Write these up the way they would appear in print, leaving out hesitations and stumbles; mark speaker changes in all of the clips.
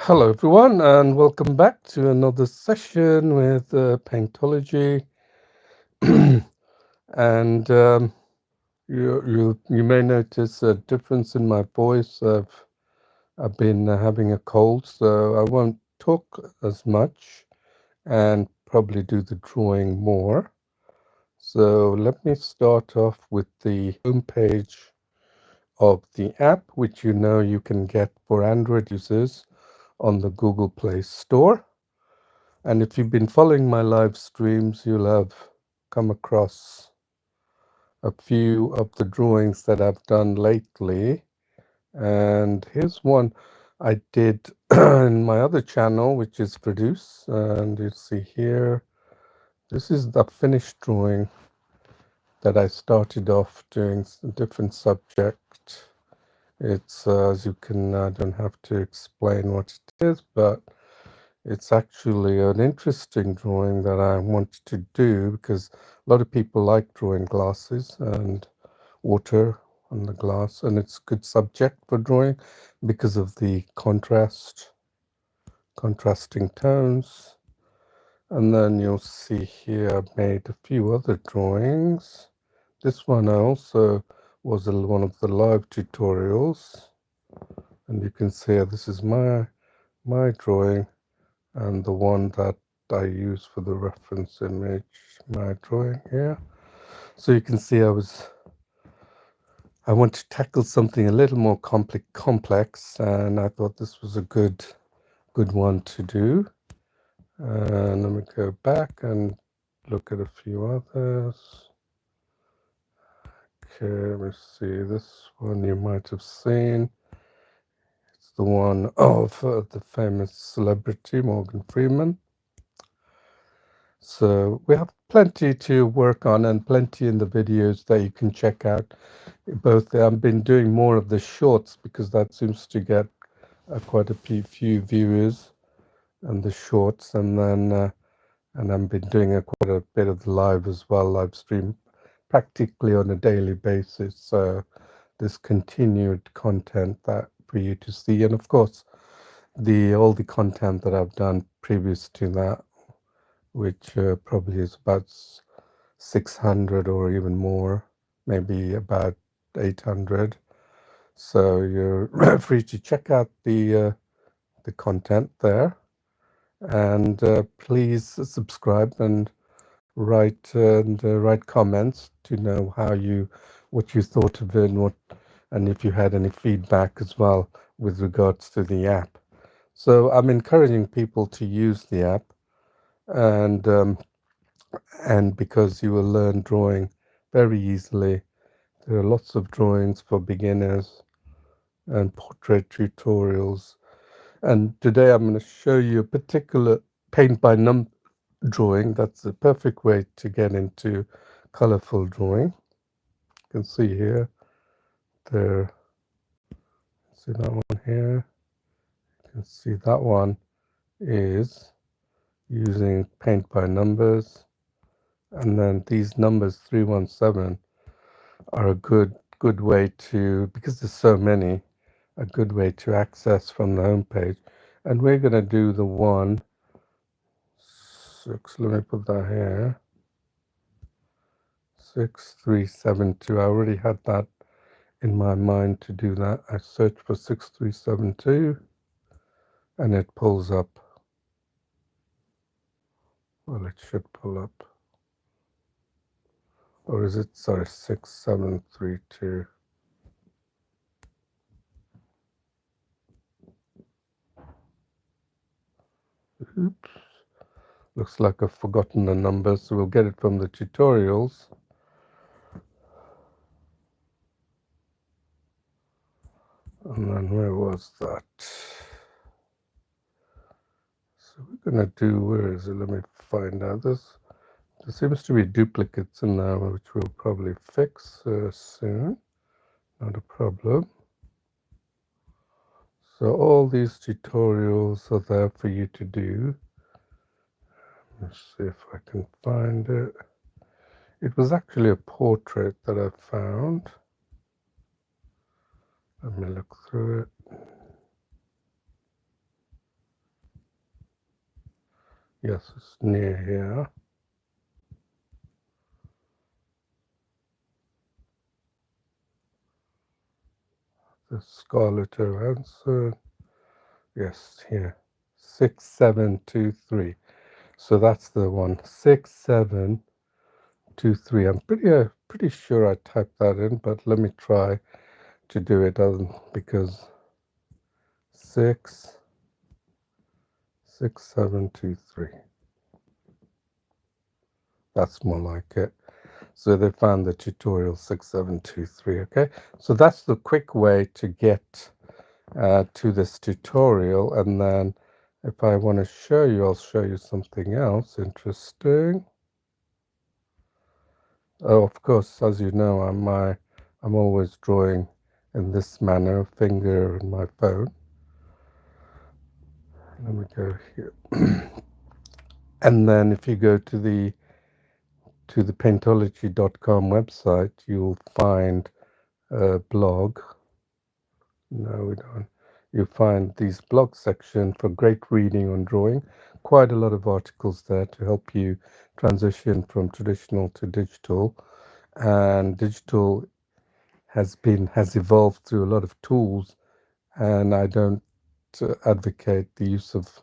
Speaker 1: Hello, everyone, and welcome back to another session with Paintology. and you may notice a difference in my voice. I've been having a cold, so I won't talk as much and probably do the drawing more. So let me start off with the homepage of the app, which you can get for Android users on the Google Play Store. And if you've been following my live streams, you'll have come across a few of the drawings that I've done lately. And here's one I did in my other channel, which is Produce. And you see here, this is the finished drawing that I started off doing a different subject. It's, as you can, I don't have to explain what it is, but it's actually an interesting drawing that I wanted to do because a lot of people like drawing glasses and water on the glass, and it's a good subject for drawing because of the contrasting tones. And then you'll see here I've made a few other drawings. This one also was one of the live tutorials, and you can see this is my drawing and the one that I use for the reference image, my drawing here. So you can see I want to tackle something a little more complex, and I thought this was a good one to do. And let me go back and look at a few others. Okay, let me see. This one you might have seen. It's the one of the famous celebrity Morgan Freeman. So we have plenty to work on and plenty in the videos that you can check out. Both I've been doing more of the shorts because that seems to get quite a few viewers and the shorts, and then and I've been doing quite a bit of the live as well, live stream practically on a daily basis. So this continued content that for you to see, and of course all the content that I've done previous to that, which probably is about 600 or even more, maybe about 800. So you're free to check out the content there, and please subscribe and write comments to know what you thought of it, and if you had any feedback as well with regards to the app. So I'm encouraging people to use the app, and because you will learn drawing very easily. There are lots of drawings for beginners and portrait tutorials. And today I'm going to show you a particular paint by number drawing. That's the perfect way to get into colorful drawing. You can see here, there, see that one here. You can see that one is using paint by numbers. And then these numbers 317 are a good way to, because there's so many, a good way to access from the home page. And we're going to do the 6, let me put that here, 6372. I already had that in my mind to do that. I search for 6372 and it pulls up. Well, it should pull up. Or is it, sorry, 6732. Oops. Looks like I've forgotten the numbers, so we'll get it from the tutorials. And then where was that? So we're going to do, where is it? Let me find out. There seems to be duplicates in there, which we'll probably fix soon. Not a problem. So all these tutorials are there for you to do. Let's see if I can find it. It was actually a portrait that I found. Let me look through it. Yes, it's near here. The Scarlet Johansson. Yes, here. 6723. So that's the one. 6723. I'm pretty sure I typed that in, but let me try to do it because 66723. That's more like it. So they found the tutorial 6723. Okay, so that's the quick way to get to this tutorial. And then if I want to show you, I'll show you something else interesting. Oh, of course, as you know, I'm always drawing in this manner, finger and my phone. Let me go here. And then if you go to the paintology.com website, you'll find a blog. No, we don't. You find these blog section for great reading on drawing. Quite a lot of articles there to help you transition from traditional to digital. And digital has evolved through a lot of tools, and I don't advocate the use of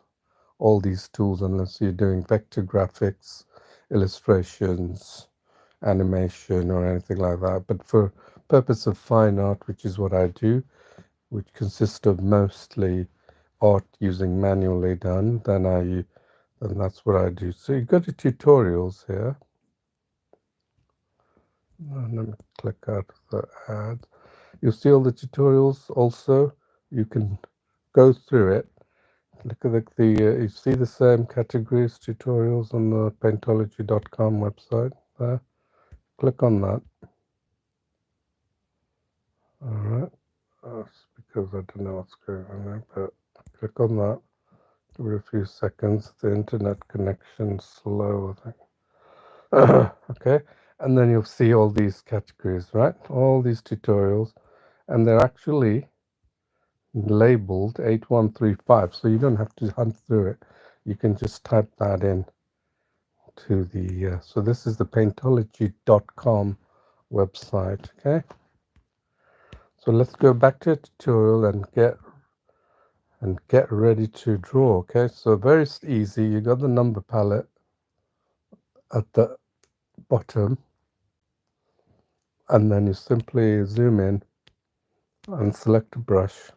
Speaker 1: all these tools unless you're doing vector graphics, illustrations, animation, or anything like that. But for purpose of fine art, which is what I do, which consists of mostly art using manually done, then that's what I do. So you go to tutorials here. Let me click out of the ads. You'll see all the tutorials also. You can go through it. Look at you see the same categories, tutorials on the paintology.com website there. Click on that. Alright. That's because I don't know what's going on there, but click on that. Give it a few seconds. The internet connection's slow, I think. Okay. And then you'll see all these categories, right? All these tutorials. And they're actually labeled 8135, so you don't have to hunt through it. You can just type that in to the so this is the paintology.com website. Okay, so let's go back to a tutorial and get ready to draw. Okay, so very easy. You got the number palette at the bottom, and then you simply zoom in and select a brush.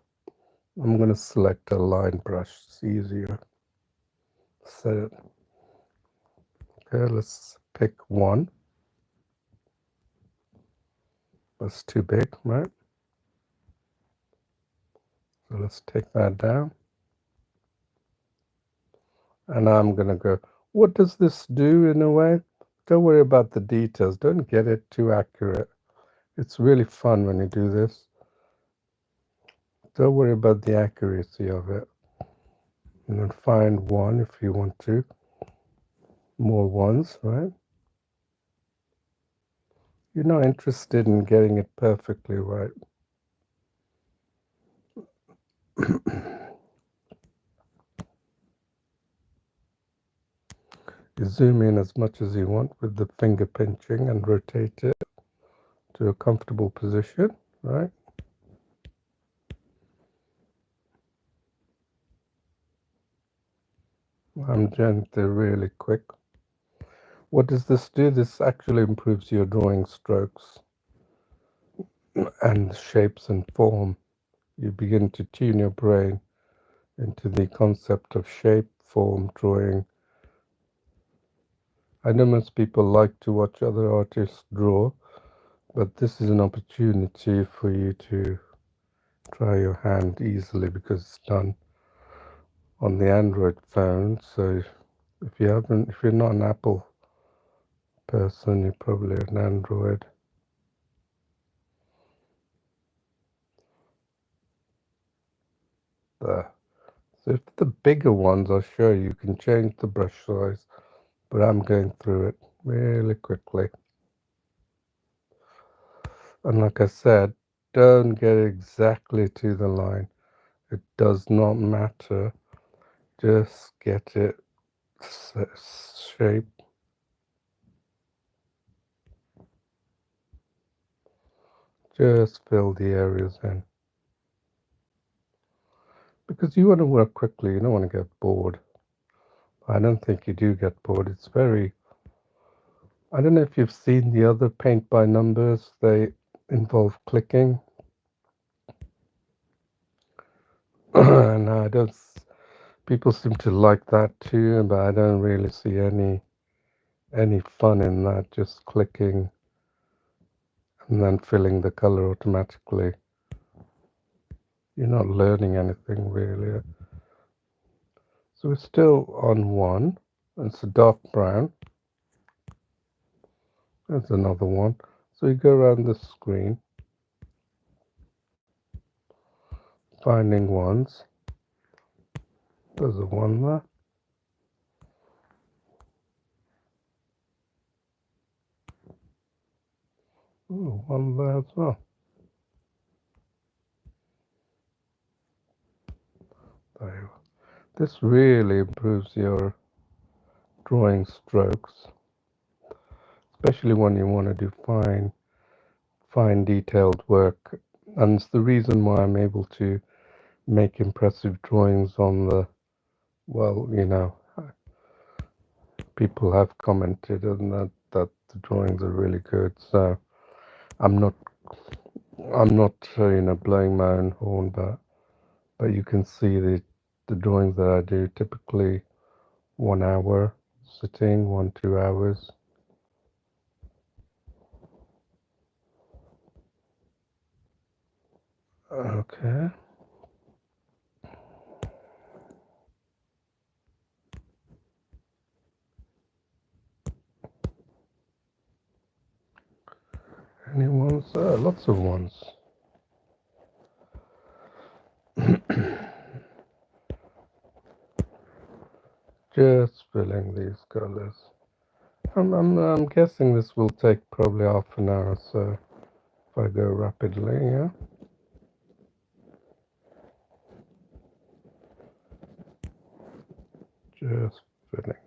Speaker 1: I'm going to select a line brush. It's easier. Set it. Okay, let's pick one. That's too big, right? So let's take that down. And I'm going to go, what does this do in a way? Don't worry about the details. Don't get it too accurate. It's really fun when you do this. Don't worry about the accuracy of it. And then find one if you want to. More ones, right? You're not interested in getting it perfectly right. You zoom in as much as you want with the finger pinching and rotate it to a comfortable position, right? I'm gently, really quick. What does this do? This actually improves your drawing strokes and shapes and form. You begin to tune your brain into the concept of shape, form, drawing. I know most people like to watch other artists draw, but this is an opportunity for you to try your hand easily because it's done on the Android phone. So if you're not an Apple person, you're probably an Android. There. So if the bigger ones I'll show you, you can change the brush size, but I'm going through it really quickly. And like I said, don't get exactly to the line. It does not matter. Just get it shape. Just fill the areas in. Because you want to work quickly, you don't want to get bored. I don't think you do get bored. It's very. I don't know if you've seen the other paint by numbers, they involve clicking. And I don't. People seem to like that too, but I don't really see any fun in that. Just clicking and then filling the color automatically. You're not learning anything really. So we're still on one. It's a dark brown. There's another one. So you go around the screen, finding ones. There's a one there. Ooh, one there as well. There you go. This really improves your drawing strokes, especially when you want to do fine detailed work. And it's the reason why I'm able to make impressive drawings on the, well, people have commented on that the drawings are really good. So I'm not blowing my own horn, but you can see the drawings that I do typically 1 hour sitting, 2 hours. Okay. Any ones? Lots of ones. Just filling these colors. I'm guessing this will take probably half an hour, so if I go rapidly, yeah. Just filling it.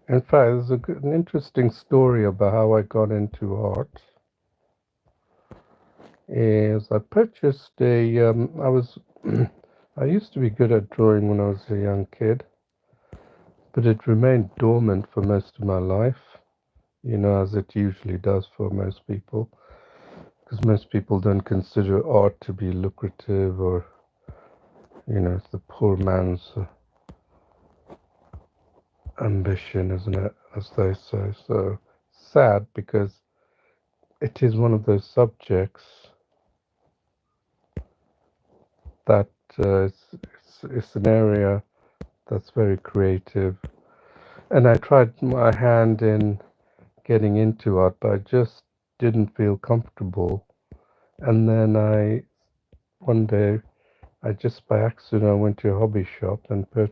Speaker 1: In fact, there's an interesting story about how I got into art. Is I purchased I used to be good at drawing when I was a young kid, but it remained dormant for most of my life, as it usually does for most people, because most people don't consider art to be lucrative, or, it's the poor man's ambition, isn't it, as they say. So sad, because it is one of those subjects that it's an area that's very creative. And I tried my hand in getting into art, but I just didn't feel comfortable. And then one day, I just by accident, I went to a hobby shop and I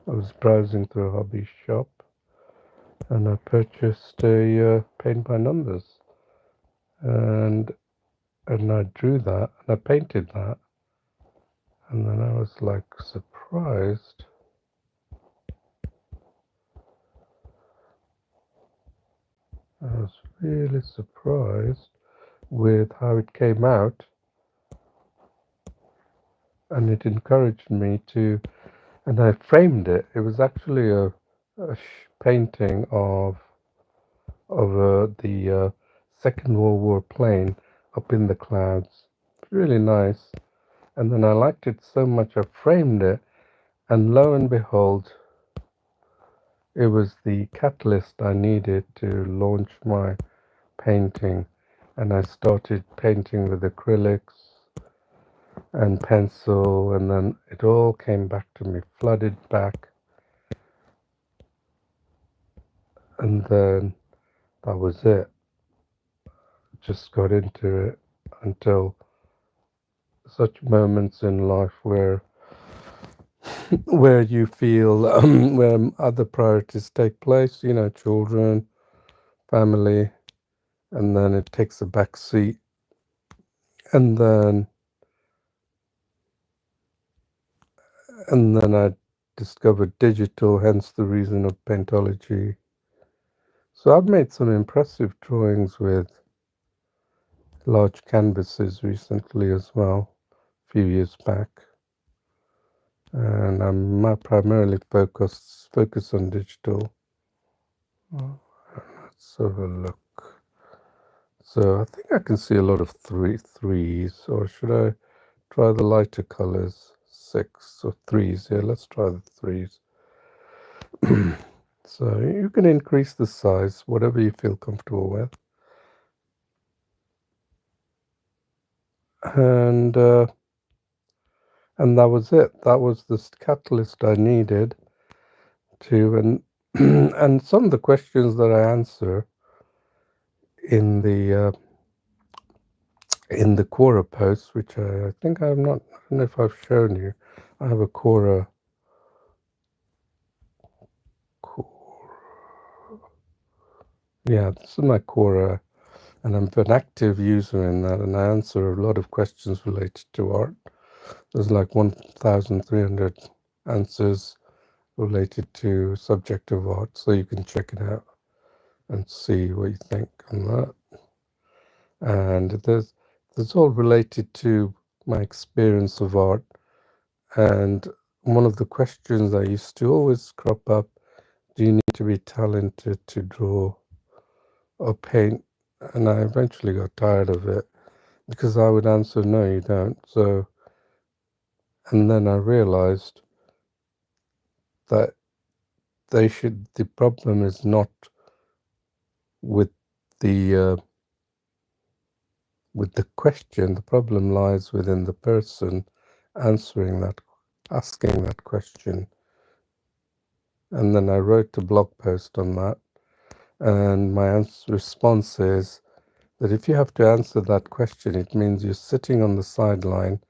Speaker 1: was browsing through a hobby shop, and I purchased a paint by numbers. And I drew that, and I painted that. And then I was like surprised. I was really surprised with how it came out, and it encouraged me to. And I framed it. It was actually a painting of the Second World War plane up in the clouds. Really nice. And then I liked it so much I framed it, and lo and behold, it was the catalyst I needed to launch my painting. And I started painting with acrylics and pencil, and then it all came back to me, flooded back. And then that was it. Just got into it until such moments in life where you feel where other priorities take place, children, family, and then it takes a back seat. And then I discovered digital, hence the reason of Paintology. So I've made some impressive drawings with large canvases recently as well, a few years back. And I'm primarily focused on digital. Let's have a look. So I think I can see a lot of threes, or should I try the lighter colors? 6 or threes. Yeah, let's try the threes. So you can increase the size, whatever you feel comfortable with. And that was it. That was the catalyst I needed to, and and some of the questions that I answer in the Quora posts, which I think I don't know if I've shown you. I have a Quora. Yeah, this is my Quora, and I'm an active user in that, and I answer a lot of questions related to art. There's like 1,300 answers related to subject of art, so you can check it out and see what you think on that. And there's all related to my experience of art. And one of the questions I used to always crop up: do you need to be talented to draw or paint? And I eventually got tired of it because I would answer, no, you don't. So, and then I realized that the problem is not with the with the question. The problem lies within the person asking that question. And then I wrote a blog post on that, and my response is that if you have to answer that question, it means you're sitting on the sideline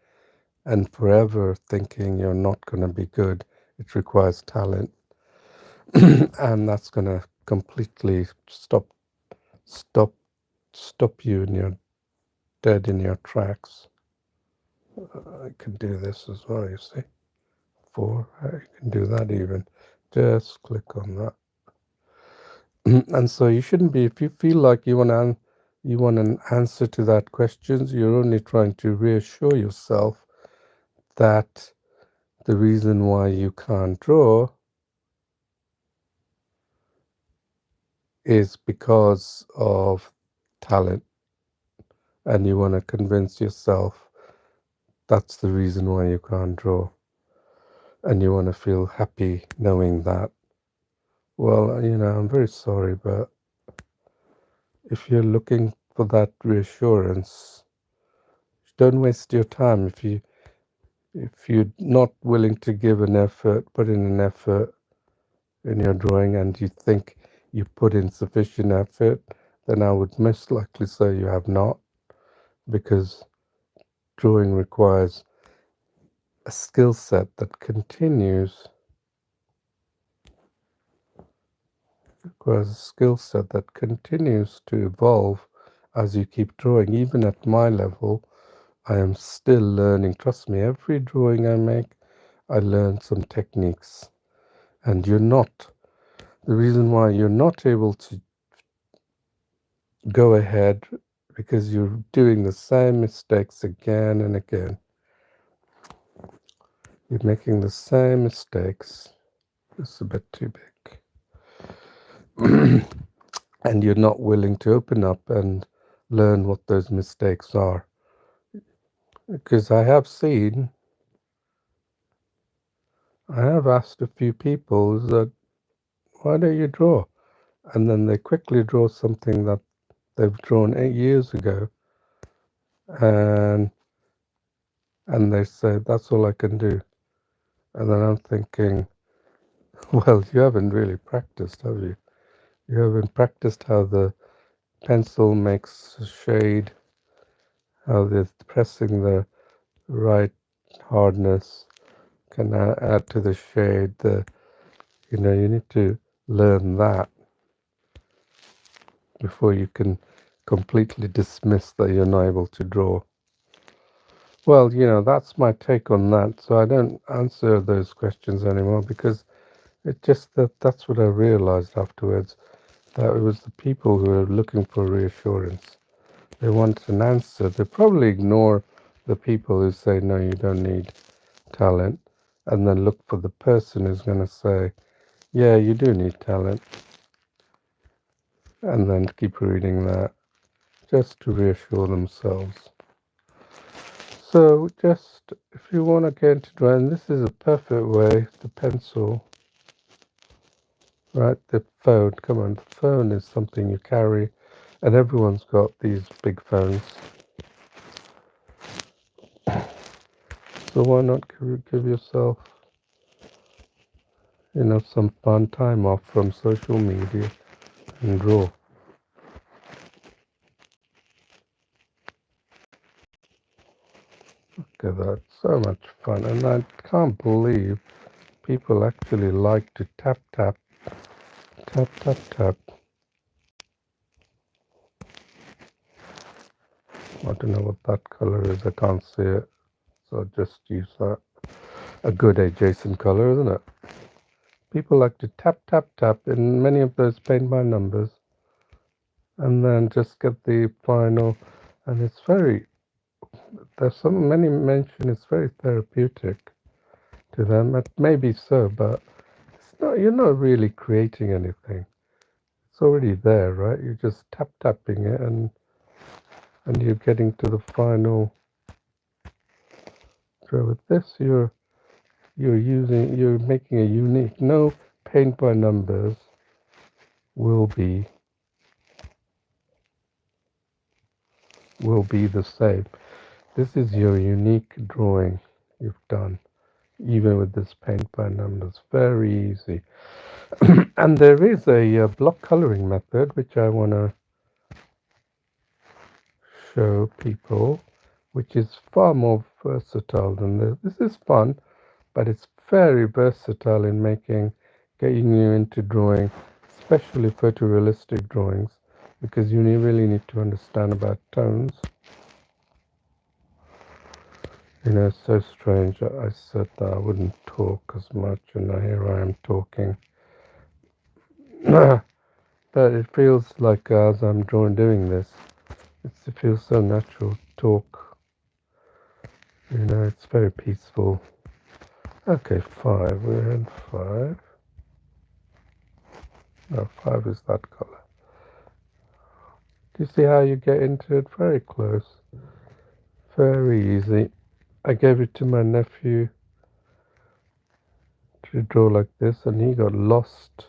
Speaker 1: and forever thinking you're not going to be good. It requires talent, and that's going to completely stop stop you in your dead in your tracks. I can do this as well, you see. 4, I can do that even. Just click on that. And so you shouldn't be, if you feel like you want an answer to that question, you're only trying to reassure yourself that the reason why you can't draw is because of talent, and you want to convince yourself that's the reason why you can't draw, and you want to feel happy knowing that. Well, I'm very sorry, but if you're looking for that reassurance, don't waste your time. If you're not willing to give an effort, put in an effort in your drawing, and you think you put in sufficient effort, then I would most likely say you have not, because drawing requires a skill set that continues, to evolve as you keep drawing. Even at my level, I am still learning. Trust me, every drawing I make, I learn some techniques. And the reason why you're not able to go ahead, because you're doing the same mistakes again and again. You're making the same mistakes. It's a bit too big. And you're not willing to open up and learn what those mistakes are. Because I have asked a few people that, why don't you draw? And then they quickly draw something that they've drawn 8 years ago. And they say, that's all I can do. And then I'm thinking, well, you haven't really practiced, have you? You haven't practiced how the pencil makes a shade, how the pressing the right hardness can add to the shade. You need to learn that before you can completely dismiss that you're not able to draw. Well, that's my take on that. So I don't answer those questions anymore because it just that's what I realized afterwards, that it was the people who are looking for reassurance. They want an answer. They probably ignore the people who say, no, you don't need talent, and then look for the person who's going to say, yeah, you do need talent, and then keep reading that just to reassure themselves. So just if you want to get into drawing, this is a perfect way, the pencil, right? The phone, come on, the phone is something you carry, and everyone's got these big phones. So why not give yourself, some fun time off from social media and draw? Look at that, so much fun. And I can't believe people actually like to tap, tap, tap, tap, tap. I don't know what that color is, I can't see it. So I'll just use that. A good adjacent color, isn't it? People like to tap, tap, tap in many of those paint by numbers and then just get the final. And it's there's so many mention it's very therapeutic to them. It may be so, but you're not really creating anything. It's already there, right? You're just tapping it, and you're getting to the final draw. With this, you're making a unique. No paint by numbers will be the same. This is your unique drawing you've done, even with this paint by numbers. Very easy. And there is a block coloring method which I want to show people, which is far more versatile than this. This is fun, but it's very versatile in getting you into drawing, especially photorealistic drawings, because you really need to understand about tones. It's so strange. I said that I wouldn't talk as much, and here I am talking. But it feels like as I'm doing this, it feels so natural to talk. It's very peaceful. Okay, 5. We're in 5. No, 5 is that color. Do you see how you get into it? Very close. Very easy. I gave it to my nephew to draw like this, and he got lost.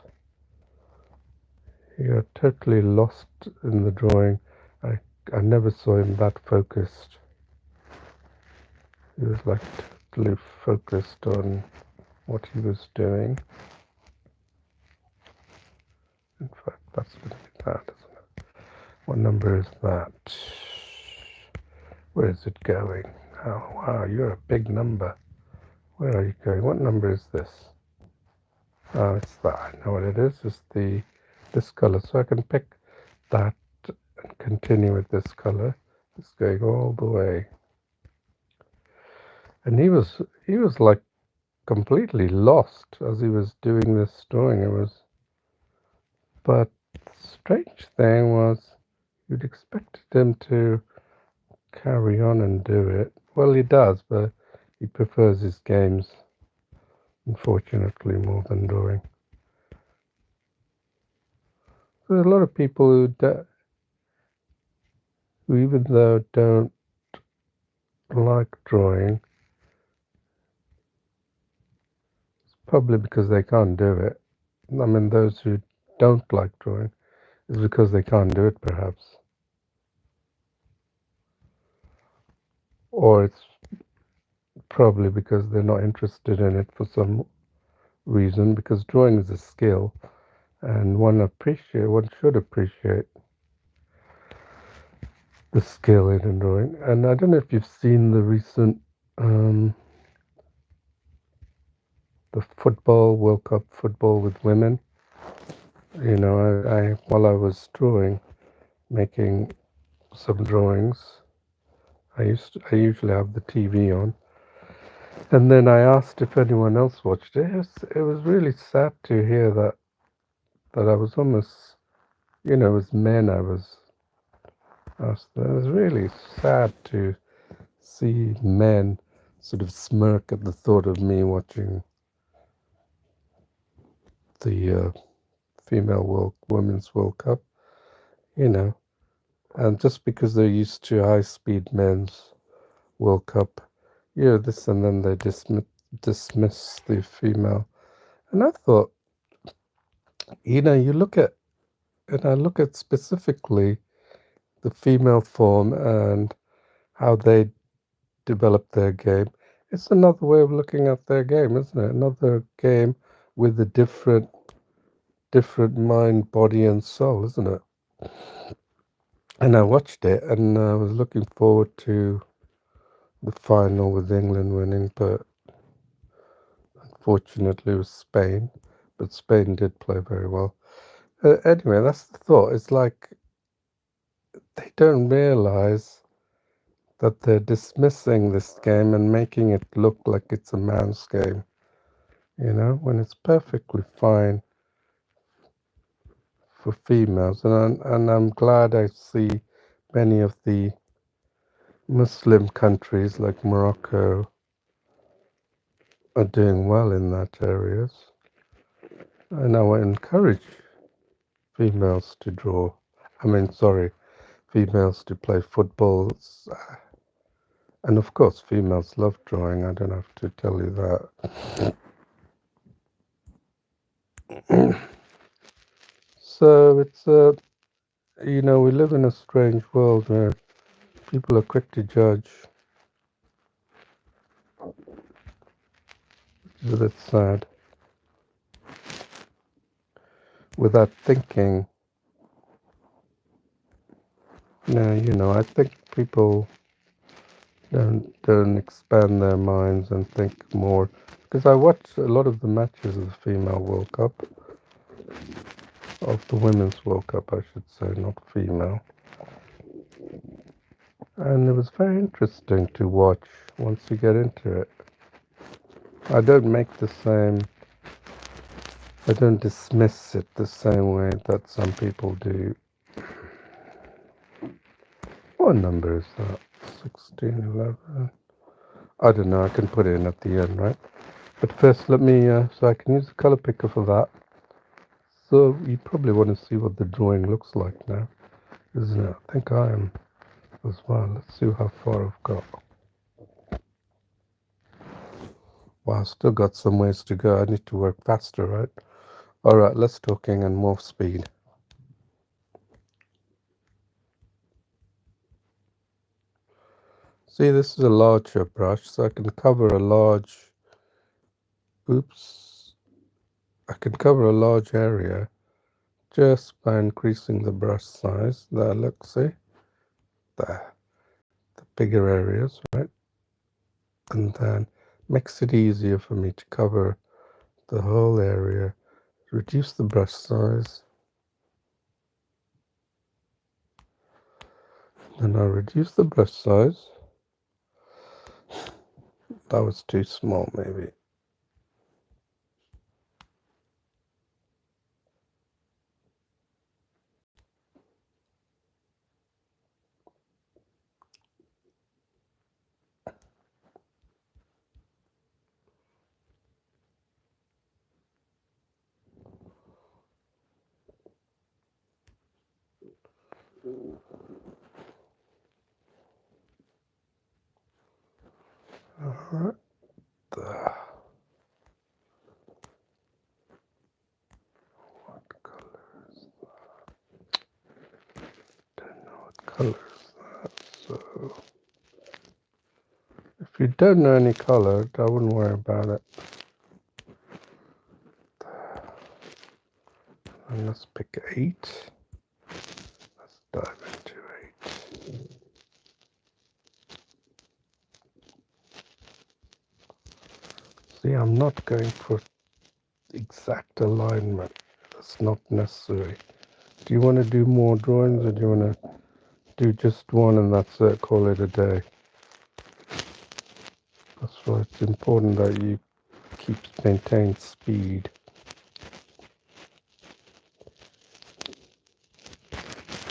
Speaker 1: He got totally lost in the drawing. I never saw him that focused. He was like totally focused on what he was doing. In fact, that's going to be that, isn't it? What number is that? Where is it going? Oh, wow, you're a big number. Where are you going? What number is this? Oh, it's that. I know what it is. It's this color. So I can pick that and continue with this color. It's going all the way. And he was like completely lost as he was doing this drawing. But the strange thing was, you'd expected him to carry on and do it. Well, he does, but he prefers his games, unfortunately, more than drawing. There's a lot of people who even though don't like drawing, it's probably because they can't do it. I mean, those who don't like drawing is because they can't do it, perhaps. Or it's probably because they're not interested in it for some reason, because drawing is a skill, and one should appreciate the skill in drawing. And I don't know if you've seen the recent the football World Cup football with women. While I was making some drawings, I usually have the TV on, and then I asked if anyone else watched it. It was really sad to hear that I was almost, it was men I was asked. It was really sad to see men sort of smirk at the thought of me watching the women's World Cup, you know, and just because they're used to high speed men's World Cup, this, and then they dismiss the female. And I thought, you look at, and I look at specifically the female form and how they develop their game. It's another way of looking at their game, isn't it? Another game with a different mind, body, and soul, isn't it? And I watched it, and I was looking forward to the final with England winning, but unfortunately it was Spain. But Spain did play very well. Anyway, that's the thought. It's like they don't realize that they're dismissing this game and making it look like it's a man's game, when it's perfectly fine for females. And I'm glad I see many of the Muslim countries like Morocco are doing well in that areas. And I would encourage females to draw. I mean, sorry, females to play football. And of course, females love drawing. I don't have to tell you that. So it's we live in a strange world where people are quick to judge. It's a bit sad. Without thinking. I think people don't expand their minds and think more. Because I watched a lot of the matches of the female World Cup, of the women's World Cup, I should say, not female. And it was very interesting to watch once you get into it. I don't dismiss it the same way that some people do. What number is that? 16, 11? I don't know, I can put it in at the end, right? But first, let me, so I can use the color picker for that. So you probably want to see what the drawing looks like now, isn't it? I think I am as well. Let's see how far I've got. Wow, still got some ways to go. I need to work faster, right? All right, less talking and more speed. See, this is a larger brush, so I can cover a large, I can cover a large area just by increasing the brush size. There, look, see? There, the bigger areas, right? And then makes it easier for me to cover the whole area. Reduce the brush size. Then I'll reduce the brush size. That was too small, maybe. Alright. What color is that? Don't know what color is that. So if you don't know any color, I wouldn't worry about it. And let's pick 8. Let's dive into 8. See, I'm not going for exact alignment. That's not necessary. Do you want to do more drawings, or do you want to do just one and that's it, call it a day? That's why it's important that you maintain speed.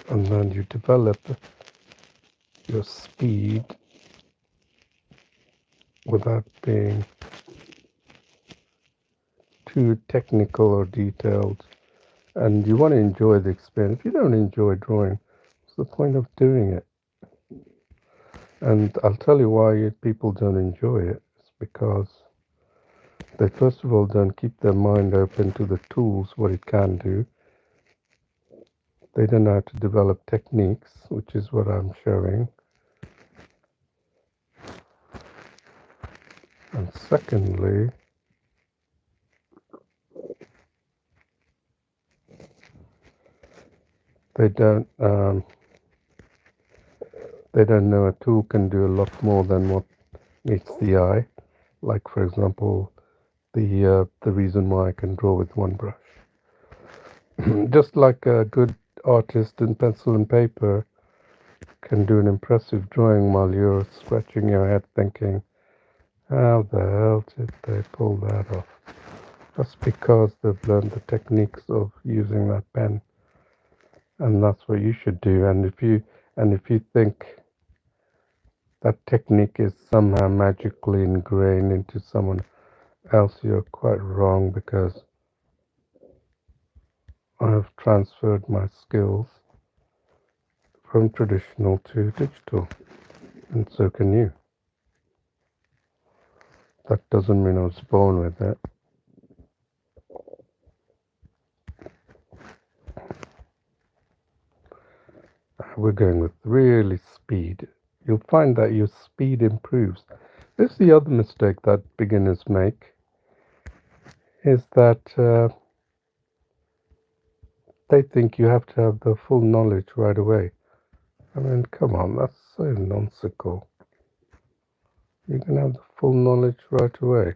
Speaker 1: And then you develop your speed without being too technical or detailed. And you want to enjoy the experience. If you don't enjoy drawing, what's the point of doing it? And I'll tell you why people don't enjoy it. It's because they first of all don't keep their mind open to the tools, what it can do. They don't know how to develop techniques, which is what I'm showing. And secondly, they don't know a tool can do a lot more than what meets the eye. Like, for example, the reason why I can draw with one brush. Just like a good artist in pencil and paper can do an impressive drawing while you're scratching your head thinking, how the hell did they pull that off? That's because they've learned the techniques of using that pen. And that's what you should do. And if you think that technique is somehow magically ingrained into someone else, you're quite wrong, because I have transferred my skills from traditional to digital, and so can you. That doesn't mean I was born with it. We're going with really speed. You'll find that your speed improves. This is the other mistake that beginners make, is that they think you have to have the full knowledge right away. I mean, come on, that's so nonsensical. You can have the full knowledge right away.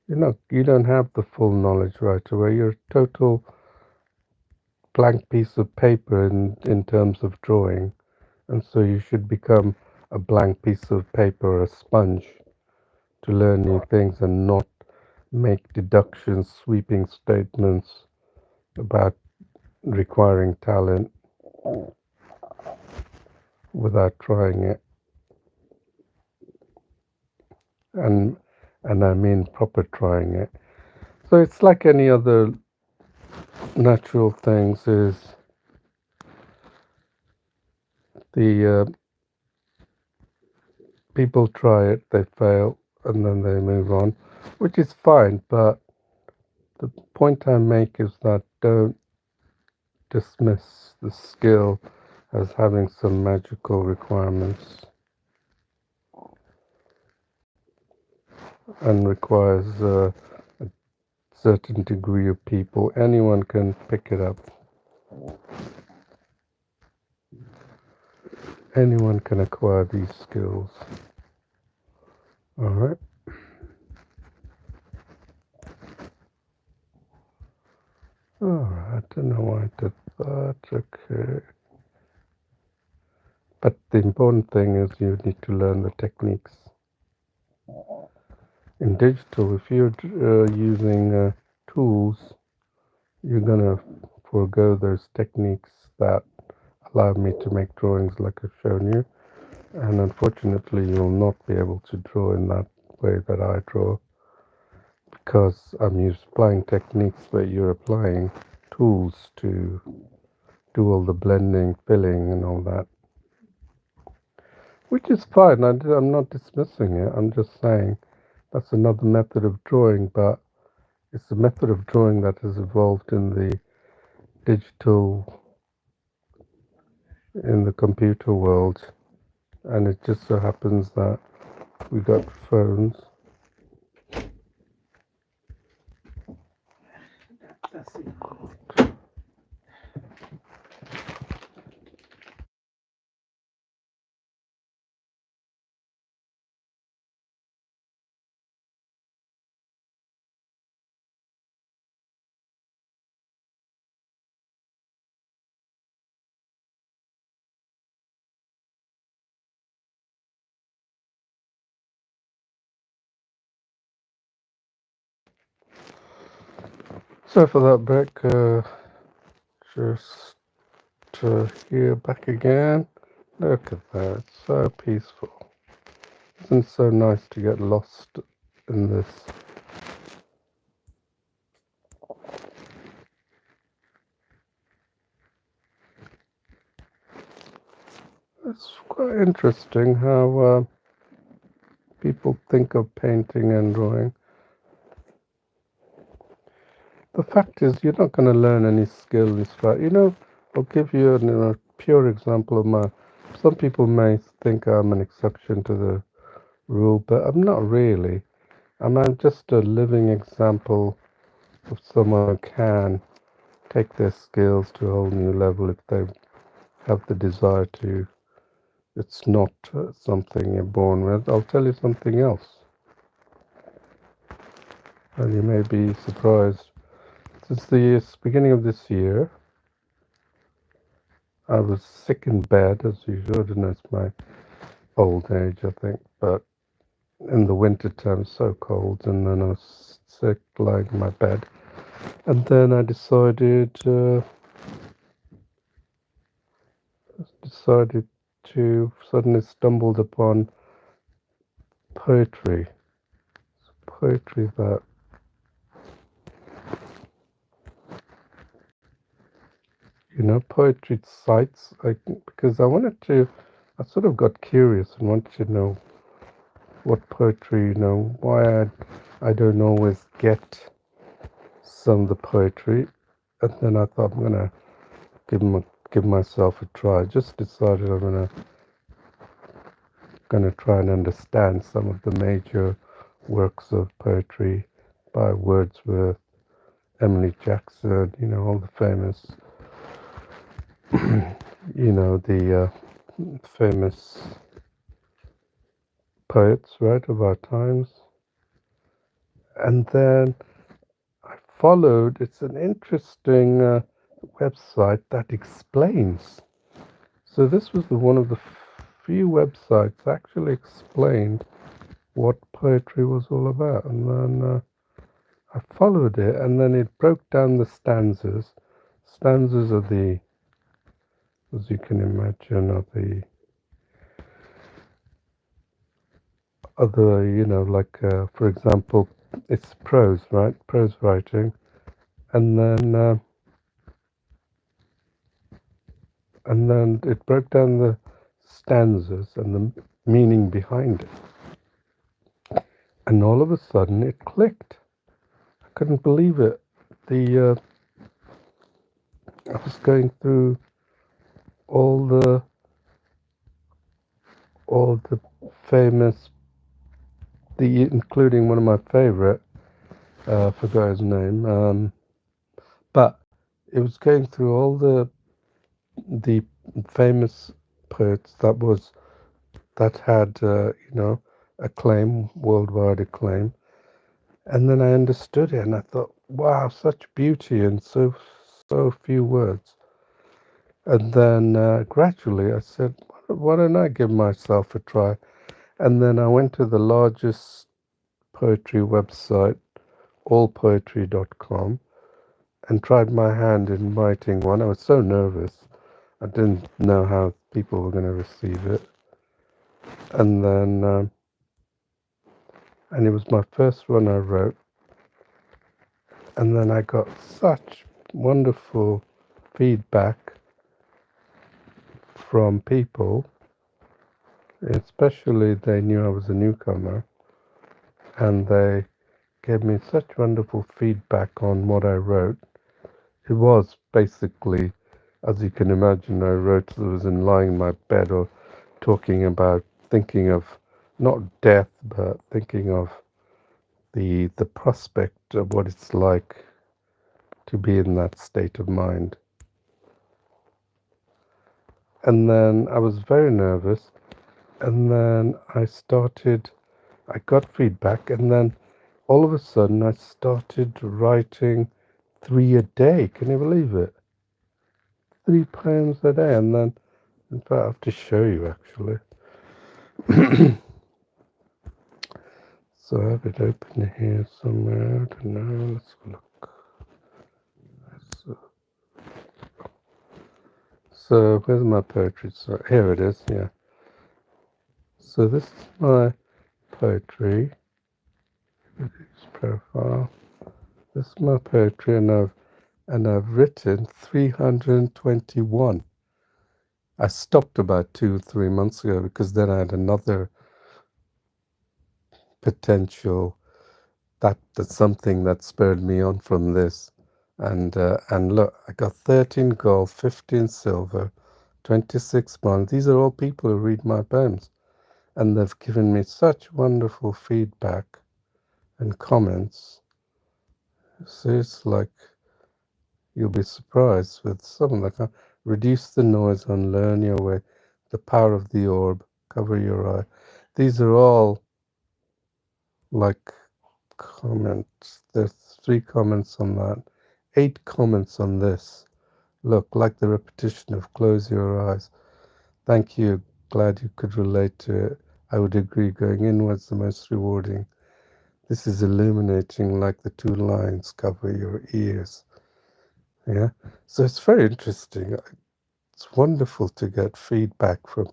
Speaker 1: You don't have the full knowledge right away. You're a total blank piece of paper in terms of drawing. And so you should become a blank piece of paper, a sponge, to learn new things and not make deductions, sweeping statements about requiring talent without trying it. And I mean proper trying it. So it's like any other natural things, is the people try it, they fail, and then they move on, which is fine. But the point I make is that don't dismiss the skill as having some magical requirements and requires a certain degree of people. Anyone can pick it up. Anyone can acquire these skills. All right. All right. I don't know why I did that. Okay. But the important thing is you need to learn the techniques. In digital, if you're using tools, you're gonna forego those techniques that allow me to make drawings like I've shown you, and unfortunately you will not be able to draw in that way that I draw, because I'm applying techniques, but you're applying tools to do all the blending, filling and all that, which is fine. I'm not dismissing it. I'm just saying that's another method of drawing, but it's a method of drawing that has evolved in the digital, in the computer world, and it just so happens that we got phones.
Speaker 2: That's it.
Speaker 1: Sorry for that break. Just here back again. Look at that. It's so peaceful. Isn't it so nice to get lost in this? It's quite interesting how people think of painting and drawing. The fact is, you're not going to learn any skills. Right? I'll give you a pure example of my. Some people may think I'm an exception to the rule, but I'm not really. I'm just a living example of someone who can take their skills to a whole new level if they have the desire to. It's not something you're born with. I'll tell you something else, and you may be surprised. Since the beginning of this year, I was sick in bed, as usual. I don't know, it's my old age, I think, but in the winter time, so cold, and then I was sick, lying in my bed. And then I decided to suddenly stumbled upon poetry. Poetry that poetry sites. Because I sort of got curious and wanted to know what poetry, why I don't always get some of the poetry. And then I thought I'm gonna give myself a try. Just decided I'm gonna try and understand some of the major works of poetry by Wordsworth, Emily Jackson, all the famous, the famous poets, right, of our times. And then I followed, it's an interesting website that explains. So this was one of the few websites that actually explained what poetry was all about. And then I followed it, and then it broke down the stanzas. Stanzas are as you can imagine, other, like, for example, it's prose, right? Prose writing. And then it broke down the stanzas and the meaning behind it. And all of a sudden it clicked. I couldn't believe it. The I was going through all the all the famous, the including one of my favorite, forgot his name, but it was going through all the famous poets that had acclaim, worldwide acclaim. And then I understood it, and I thought, wow, such beauty in so few words. And then gradually I said, why don't I give myself a try? And then I went to the largest poetry website, allpoetry.com, and tried my hand in writing one. I was so nervous. I didn't know how people were going to receive it. And then, and it was my first one I wrote. And then I got such wonderful feedback from people, especially they knew I was a newcomer, and they gave me such wonderful feedback on what I wrote. It was basically, as you can imagine, I wrote I was in lying in my bed or talking about thinking of not death, but thinking of the prospect of what it's like to be in that state of mind. And then I was very nervous, and then I got feedback, and then all of a sudden I started writing 3 a day. Can you believe it? 3 poems a day. And then, in fact, I have to show you actually. So I have it open here somewhere. I don't know. Let's look. So where's my poetry? So here it is. Yeah. So this is my poetry. Its profile. This is my poetry, and I've written 321. I stopped about 2 or 3 months ago because then I had another potential that's something that spurred me on from this. And look, I got 13 gold, 15 silver, 26 bronze. These are all people who read my poems, and they've given me such wonderful feedback and comments. So it's like you'll be surprised with some like reduce the noise and learn your way, the power of the orb, cover your eye. These are all like comments. There's 3 comments on that, 8 comments on this. Look, like the repetition of close your eyes. Thank you. Glad you could relate to it. I would agree. Going inwards the most rewarding. This is illuminating like the 2 lines cover your ears. Yeah. So it's very interesting. It's wonderful to get feedback from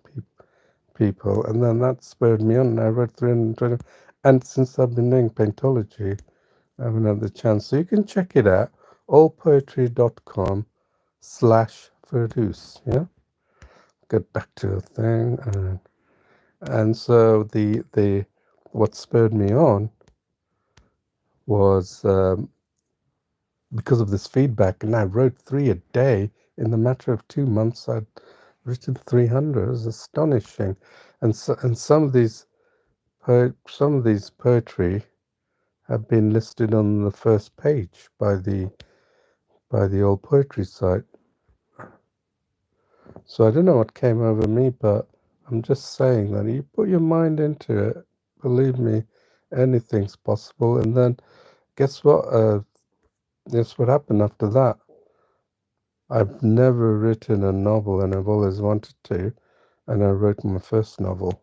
Speaker 1: people. And then that spurred me on. I read 320. And since I've been doing Paintology, I haven't had the chance. So you can check it out. allpoetry.com/Verdus. Yeah. Get back to the thing. And so the what spurred me on was because of this feedback, and I wrote 3 a day in the matter of 2 months. I'd written 300. It was astonishing, and some of these poetry have been listed on the first page by the old poetry site. So I don't know what came over me, but I'm just saying that you put your mind into it. Believe me, anything's possible. And then guess what? Guess what happened after that? I've never written a novel, and I've always wanted to. And I wrote my first novel,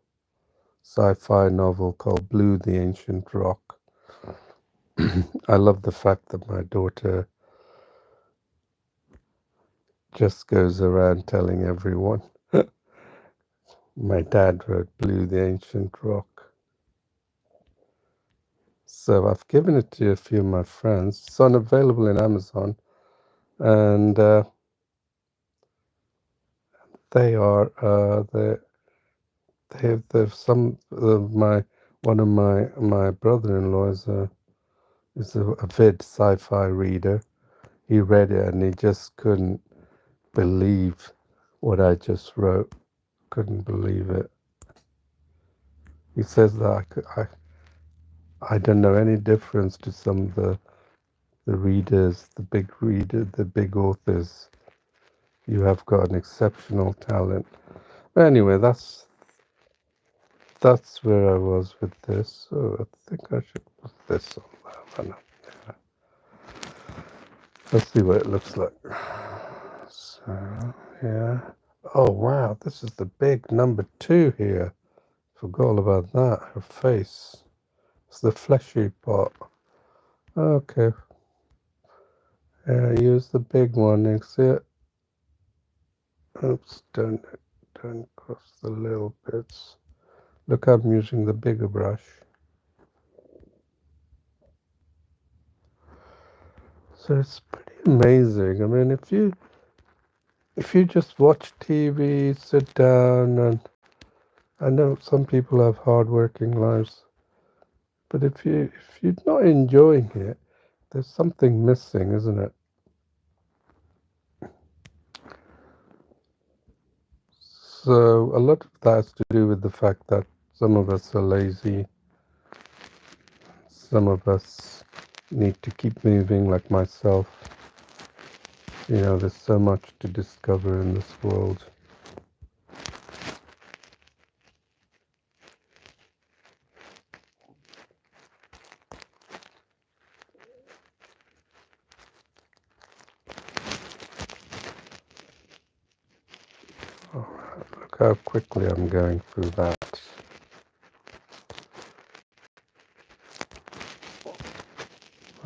Speaker 1: sci-fi novel called Blue, the Ancient Rock. I love the fact that my daughter just goes around telling everyone. My dad wrote Blue, the Ancient Rock. So I've given it to a few of my friends. It's unavailable in Amazon, and they are they've some my one of my brother-in-law is a avid sci-fi reader. He read it and he just couldn't believe what I just wrote. Couldn't believe it. He says that I don't know any difference to some of the readers, the big authors. You have got an exceptional talent. But anyway, that's where I was with this. So I think I should put this on there. Let's see what it looks like. So yeah. Oh wow, this is the big number 2 here. Forgot all about that. Her face. It's the fleshy part. Okay. Yeah, use the big one. You see it? Oops, don't cross the little bits. Look, I'm using the bigger brush. So it's pretty amazing. I mean, if you just watch TV, sit down, and I know some people have hard-working lives, but if you're not enjoying it, there's something missing, isn't it? So a lot of that has to do with the fact that some of us are lazy, some of us need to keep moving, like myself. You know, there's so much to discover in this world. All right, look how quickly I'm going through that.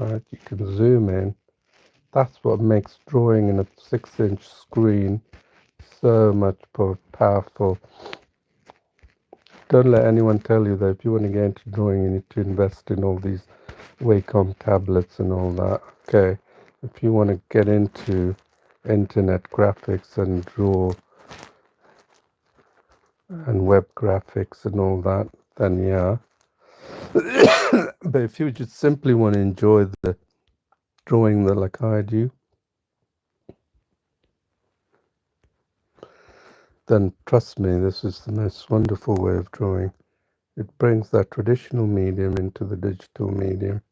Speaker 1: All right, you can zoom in. That's what makes drawing in a 6-inch screen so much powerful. Don't let anyone tell you that if you want to get into drawing, you need to invest in all these Wacom tablets and all that. Okay, if you want to get into internet graphics and draw and web graphics and all that, then yeah. But if you just simply want to enjoy the drawing that like I do, then trust me, this is the most wonderful way of drawing. It brings that traditional medium into the digital medium.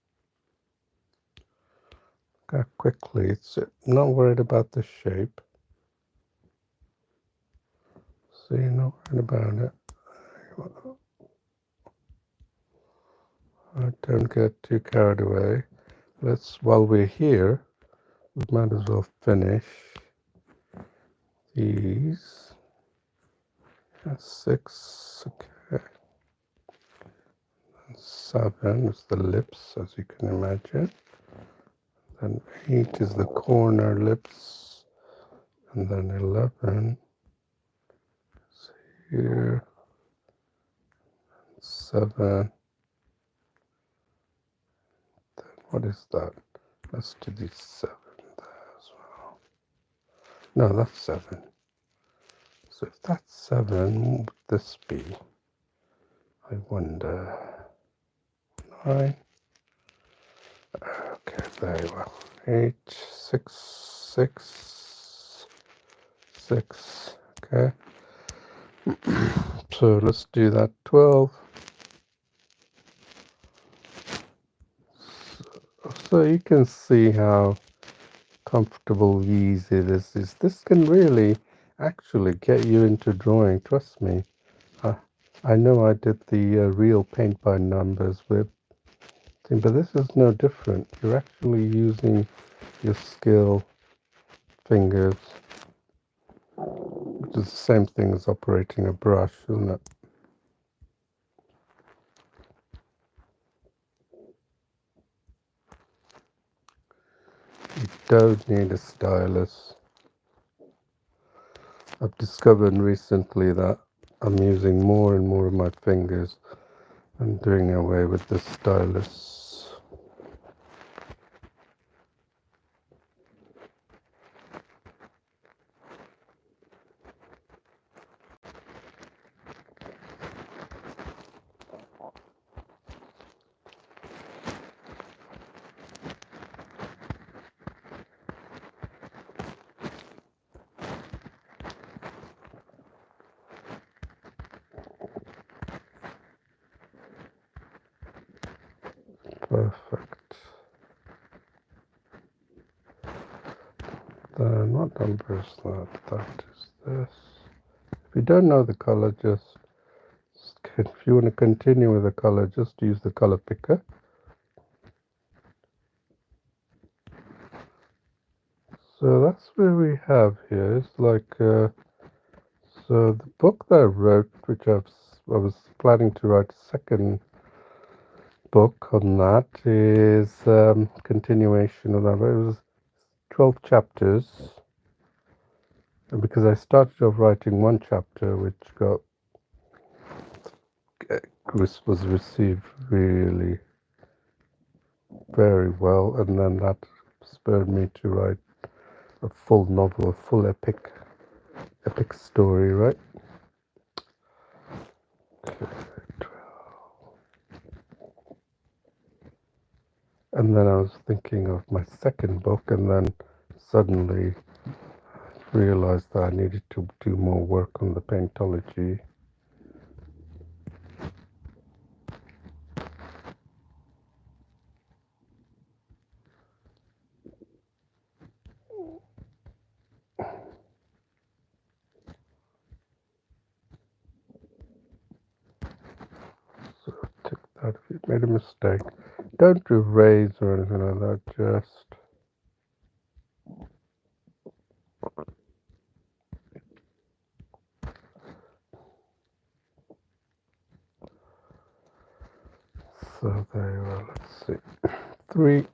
Speaker 1: Quickly, it's not worried about the shape. So you're not worried about it. Don't get too carried away. While we're here, we might as well finish these. 6, okay. 7 is the lips, as you can imagine. Then 8 is the corner lips. And then 11 is here. 7. Then what is that? Let's do the 7 there as well. No, that's 7. So if that's 7, what would this be? I wonder. 9. Okay, there you are. 8, 6, 6, 6. Okay. So let's do that. 12. So you can see how comfortable, easy this is. This can really actually get you into drawing. Trust me. I know I did the real paint by numbers with thing, but this is no different. You're actually using your skill fingers, which is the same thing as operating a brush, isn't it? You don't need a stylus. I've discovered recently that I'm using more and more of my fingers and doing away with the stylus. Perfect. Then what number is that? That is this. If you don't know the color, if you want to continue with the color, just use the color picker. So that's where we have here. It's like, so the book that I wrote, which I was planning to write a second book on that, is continuation of that. It was 12 chapters. And because I started off writing one chapter, which was received really very well, and then that spurred me to write a full novel, a full epic story, right? Okay. And then I was thinking of my second book, and then suddenly realized that I needed to do more work on the Paintology. So take that. If you made a mistake, don't erase or anything like that. Just so there you are. Let's see. 3.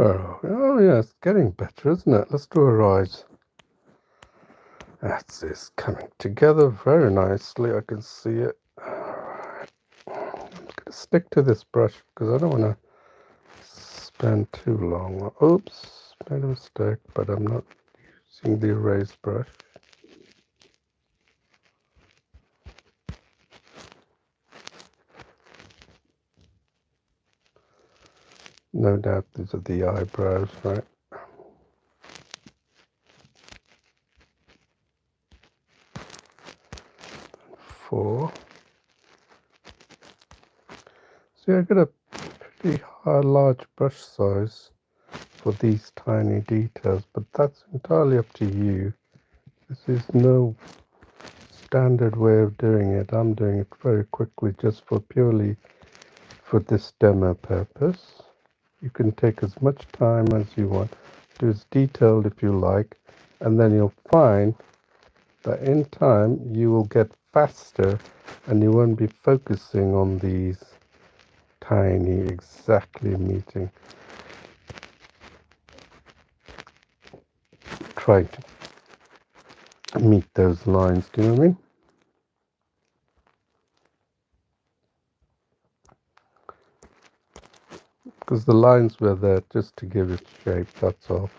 Speaker 1: Oh yeah, it's getting better, isn't it? Let's do a rise. That's it's coming together very nicely. I can see it. Alright. I'm gonna stick to this brush because I don't want to spend too long. Oops, made a mistake, but I'm not using the erase brush. No doubt these are the eyebrows, right? 4. See, I got a pretty large brush size for these tiny details, but that's entirely up to you. This is no standard way of doing it. I'm doing it very quickly just for purely for this demo purpose. You can take as much time as you want, do as detailed if you like, and then you'll find that in time you will get faster and you won't be focusing on these tiny exactly meeting, trying to meet those lines. Do you know what I mean? Because the lines were there just to give it shape, that's all.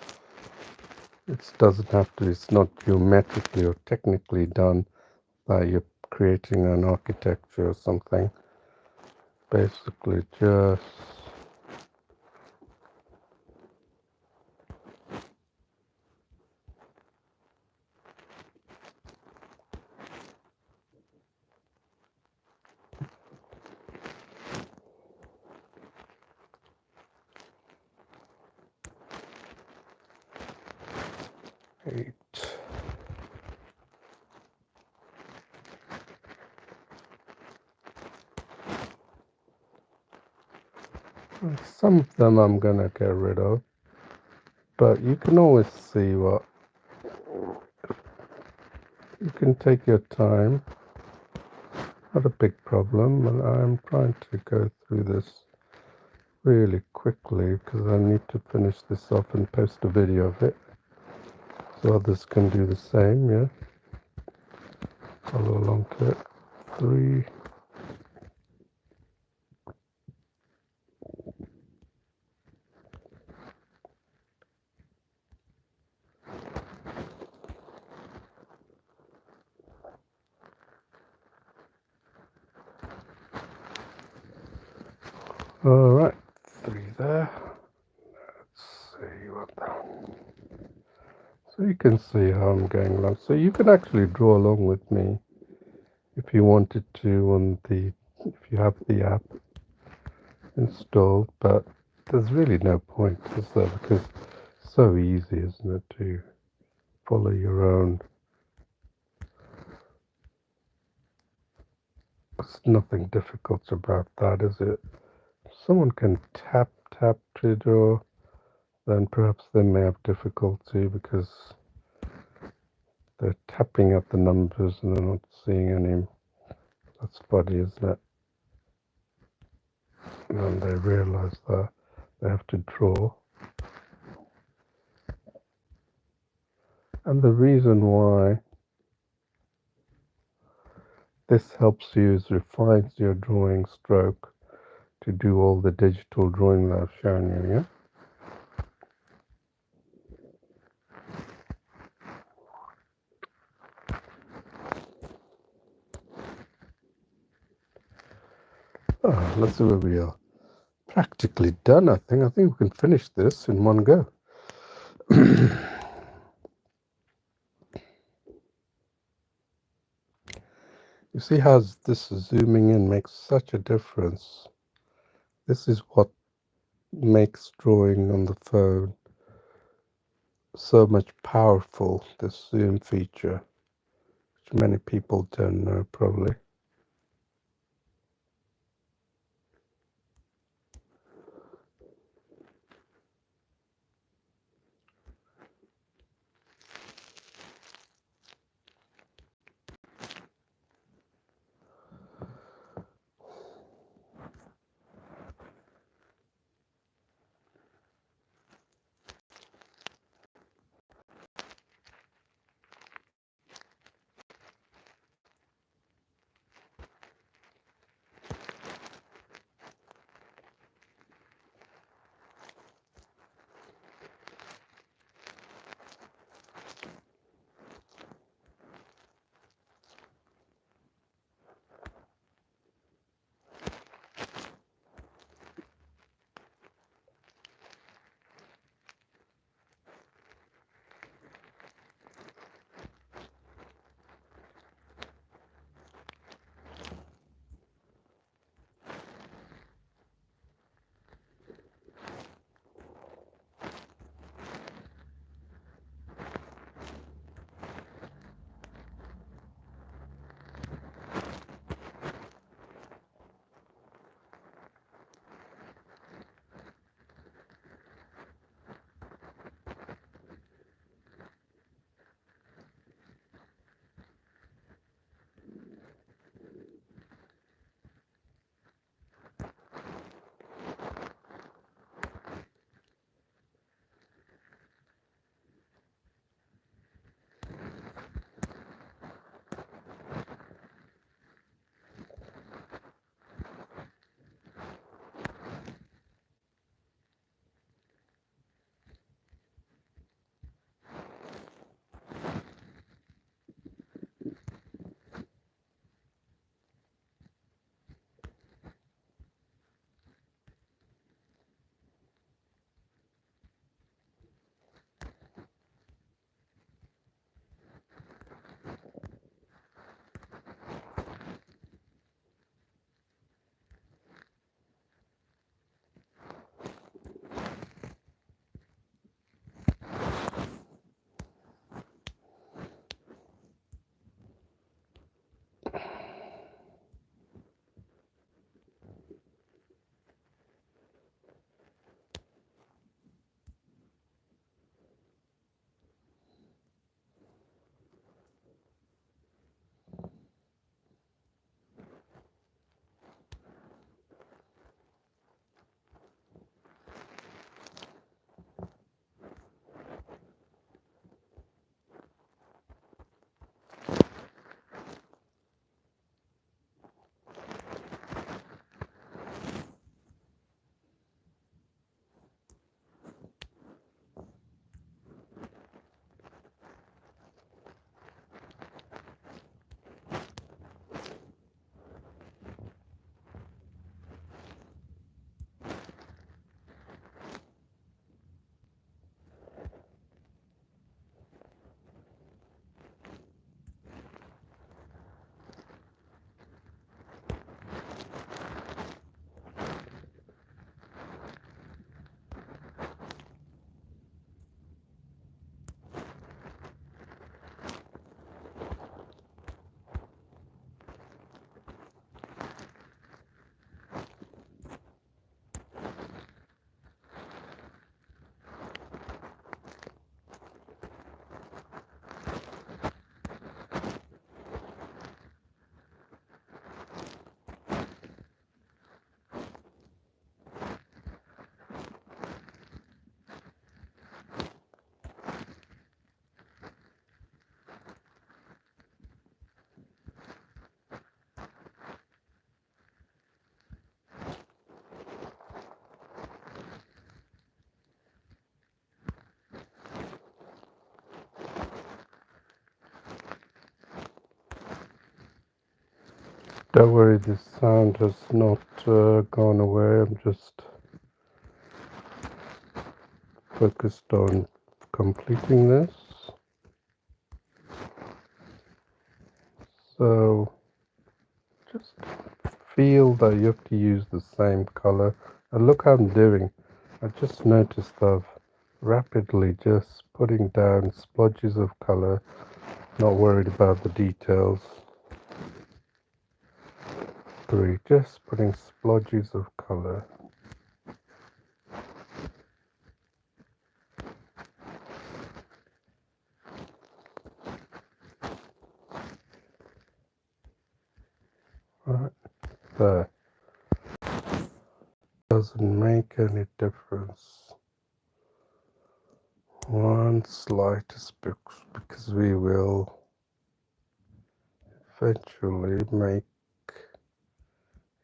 Speaker 1: It doesn't have to, it's not geometrically or technically done that you're creating an architecture or something. Basically just eight. Some of them I'm gonna get rid of, but you can always see what you can take your time. Not a big problem, and I'm trying to go through this really quickly because I need to finish this off and post a video of it so others can do the same. Yeah, follow along to it. 3. All right, 3 there. Let's see what that. So you can see how I'm going along. So you can actually draw along with me if you wanted to on the, if you have the app installed, but there's really no point, is there? Because it's so easy, isn't it, to follow your own. There's nothing difficult about that, is it? If someone can tap to draw, then perhaps they may have difficulty because they're tapping at the numbers and they're not seeing any. That's funny, isn't it? And they realize that they have to draw. And the reason why this helps you is refines your drawing stroke to do all the digital drawing that I've shown you, yeah? Oh, let's see where we are. Practically done, I think. I think we can finish this in one go. You see how this zooming in makes such a difference. This is what makes drawing on the phone so much powerful, this zoom feature, which many people don't know probably. Don't worry, this sound has not gone away. I'm just focused on completing this. So just feel that you have to use the same color. And look how I'm doing. I just noticed I've rapidly just putting down splodges of color, not worried about the details. 3, just putting splodges of color. Right there. Doesn't make any difference. One slightest because we will eventually make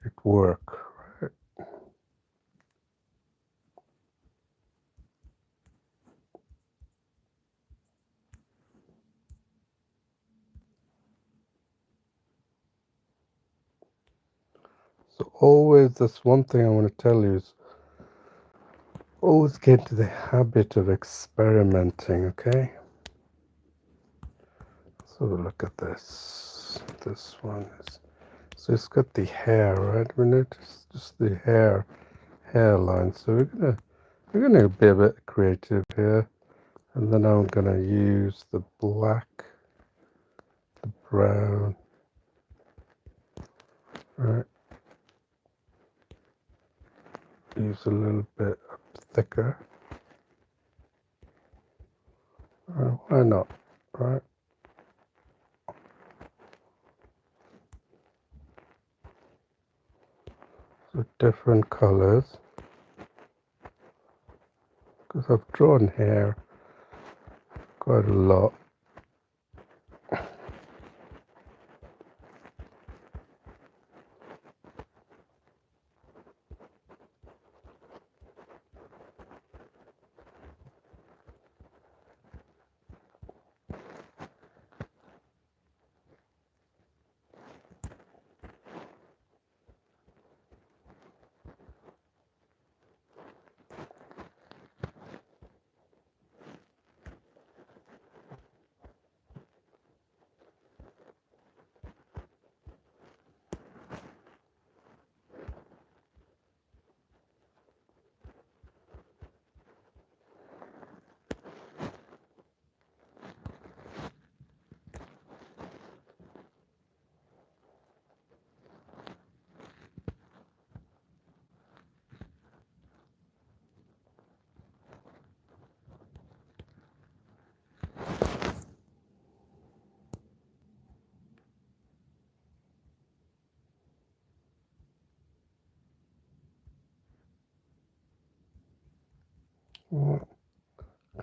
Speaker 1: it work, right? So always, that's one thing I want to tell you is always get into the habit of experimenting, okay? So look at this. This one is, so it's got the hair, right? We notice just the hairline. So we're gonna be a bit creative here. And then I'm gonna use the black, the brown, right? Use a little bit thicker. Why not, right? So different colors. Because I've drawn hair quite a lot. You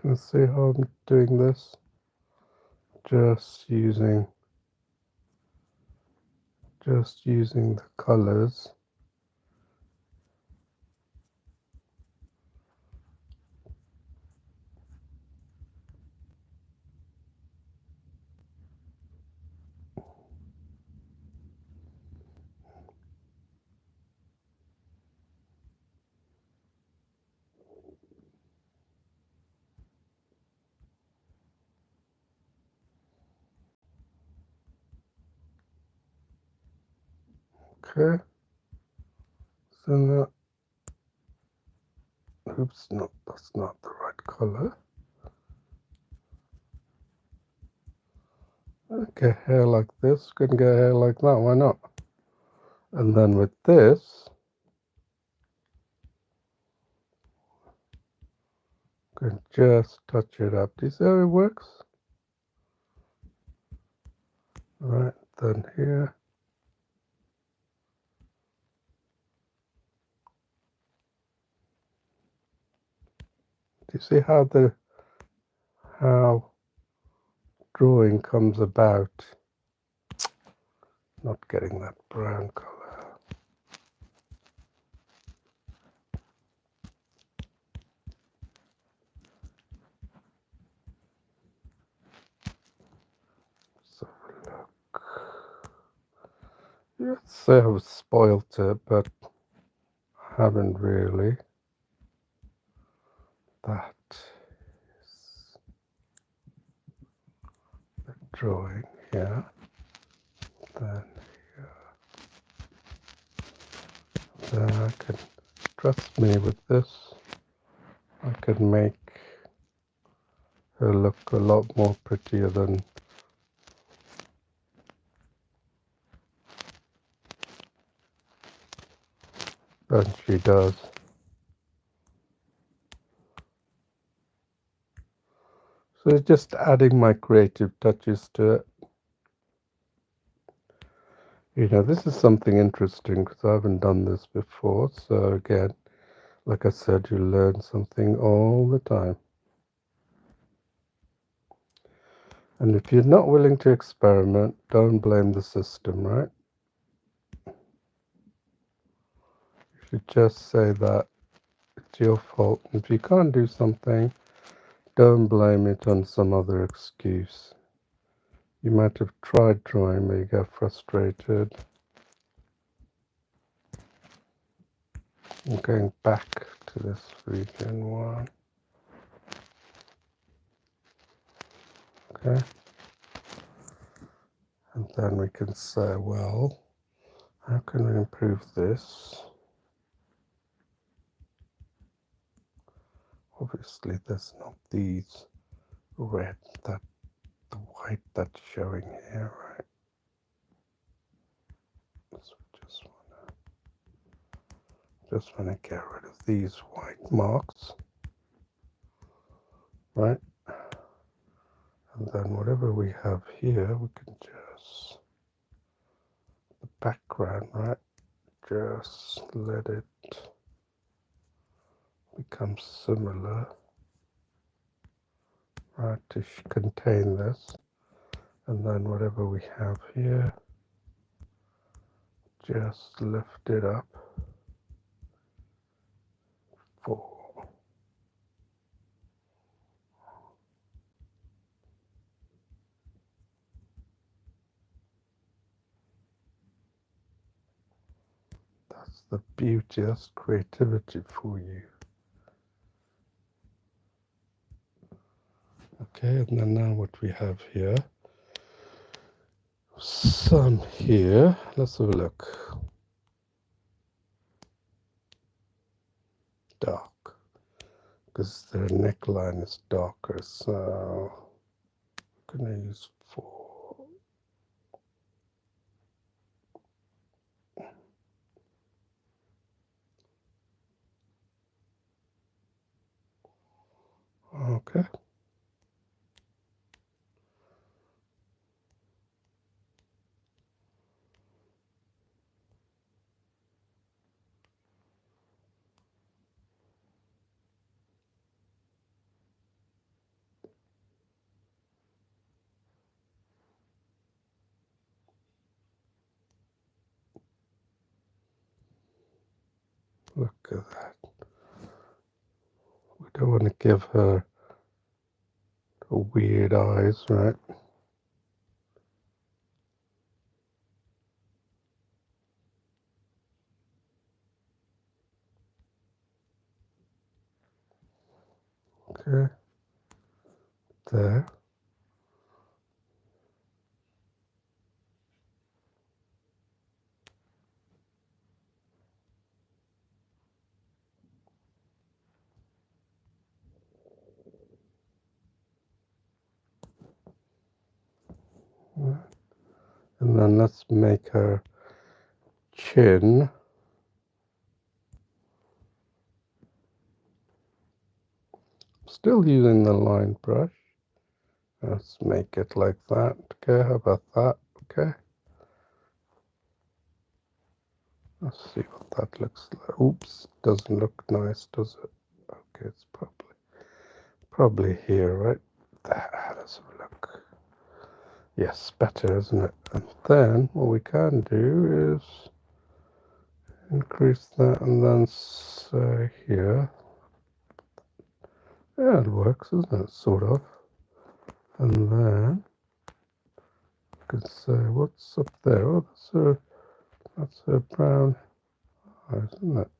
Speaker 1: can see how I'm doing this. Just using the colors. Okay. So now, oops, no, that's not the right color. Okay, hair like this. Can get hair like that. Why not? And then with this, can just touch it up. Do you see how it works? Right, then here. Do you see how drawing comes about? Not getting that brown color. So look. I'd say I've spoilt it, but I haven't really. That is the drawing here. Then I can, trust me with this, I can make her look a lot more prettier than she does. So just adding my creative touches to it. You know, this is something interesting because I haven't done this before. So again, like I said, you learn something all the time. And if you're not willing to experiment, don't blame the system, right? You should just say that it's your fault. If you can't do something, don't blame it on some other excuse. You might have tried drawing, but you get frustrated. I'm going back to this region one. Okay. And then we can say, well, how can we improve this? Obviously, there's not these red, that the white that's showing here, right? So we just want to get rid of these white marks, right? And then whatever we have here, we can just, the background, right? Just let it become similar, right, to contain this. And then whatever we have here, just lift it up for, that's the beauty, that's creativity for you. Okay, and then now what we have here, some here, let's have a look. Dark, because their neckline is darker, so I'm gonna use 4. Okay. Look at that. We don't want to give her weird eyes, right? Okay, there. And then let's make her chin still using the line brush. Let's make it like that. Okay, how about that? Okay. Let's see what that looks like. Oops, doesn't look nice, does it? Okay, it's probably here, right? There, let's have a look. Yes, better, isn't it? And then what we can do is increase that and then say here. Yeah, it works, isn't it? Sort of. And then we can say, what's up there? Oh, that's That's her brown, isn't it?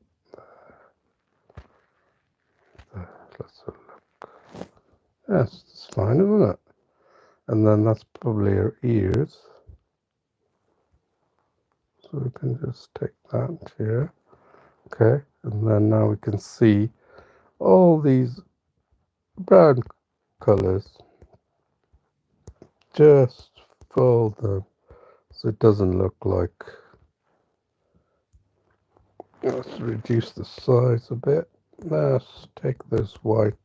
Speaker 1: Let's have a look. Yes, it's fine, isn't it? And then that's probably her ears. So we can just take that here. Okay, and then now we can see all these brown colors. Just fold them so it doesn't look like. Let's reduce the size a bit. Let's take those white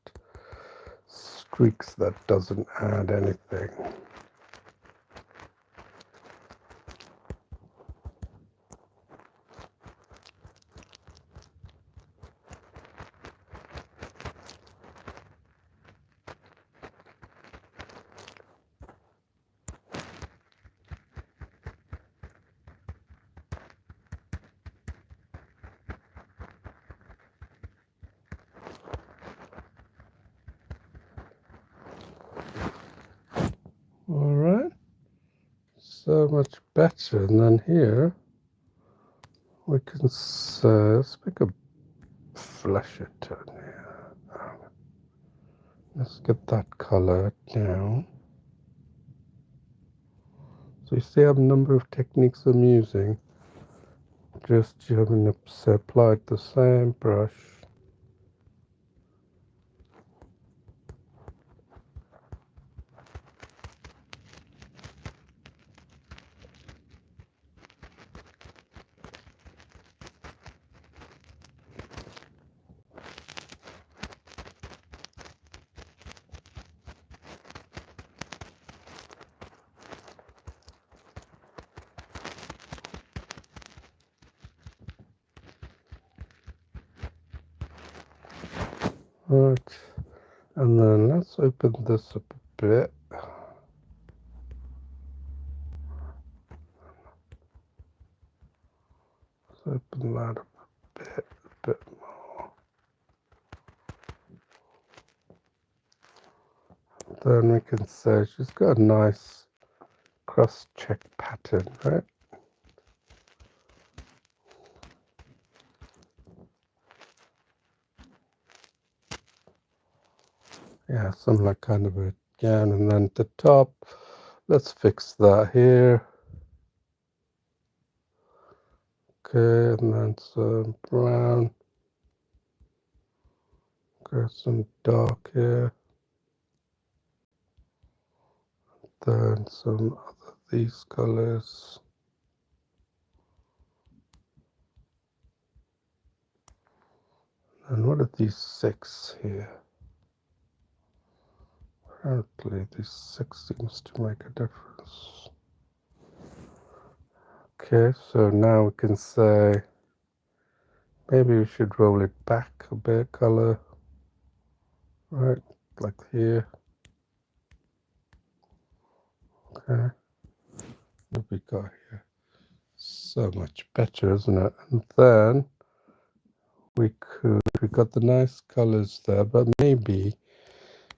Speaker 1: streaks that doesn't add anything. All right, so much better. And then here we can say, let's pick a fresher tone here. Let's get that color down. So you see I have a number of techniques I'm using. Just you haven't applied the same brush. Right, and then let's open this up a bit. Let's open that up a bit more. Then we can say she's got a nice cross-check pattern, right? Yeah, something like kind of a gown, and then at the top, let's fix that here. Okay, and then some brown. Okay, some dark here. Then some other these colors. And what are these 6 here? Apparently this 6 seems to make a difference. Okay, so now we can say maybe we should roll it back a bit, color, right, like here. Okay, what we got here? So much better, isn't it? And then we got the nice colors there, but maybe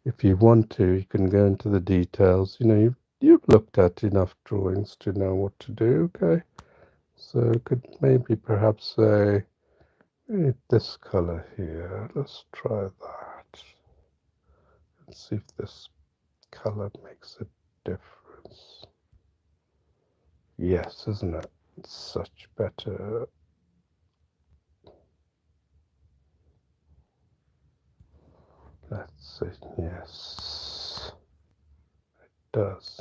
Speaker 1: if you want to, you can go into the details. You know, you've looked at enough drawings to know what to do, okay? So you could maybe perhaps say, this color here, let's try that. Let's see if this color makes a difference. Yes, isn't it? It's such better. Let's see, yes, it does.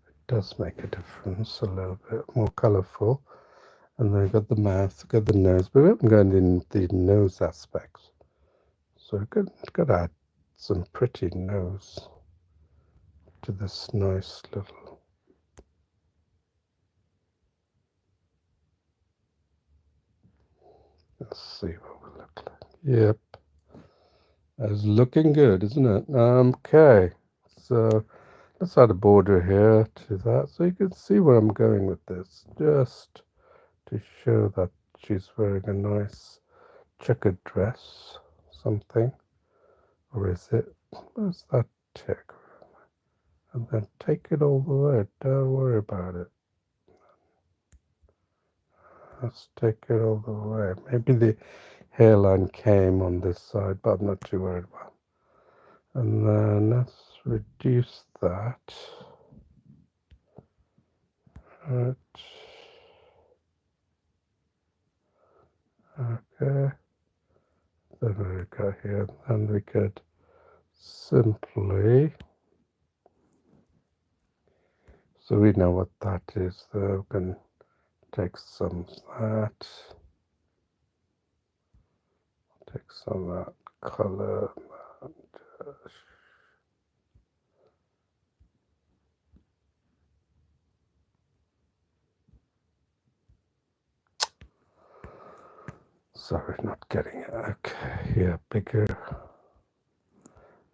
Speaker 1: It does make a difference, a little bit more colorful. And then got the mouth, got the nose, but we haven't gone in the nose aspects. So we've got to add some pretty nose to this nice little. Let's see what we look like. Yep, that's looking good, isn't it? Okay, so let's add a border here to that, so you can see where I'm going with this, just to show that she's wearing a nice checkered dress, something, or is it? Where's that tick? And then take it all the way. Don't worry about it. Let's take it all the way. Maybe the hairline came on this side, but I'm not too worried about it. And then let's reduce that. Right. Okay. Then we go here. Then we could simply, so we know what that is. So we can take some of that. Take some of that color. Sorry, not getting it. Okay, yeah, bigger.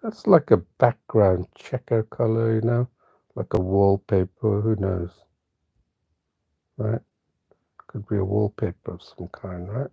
Speaker 1: That's like a background checker color, you know, like a wallpaper. Who knows, right? Could be a wallpaper of some kind, right?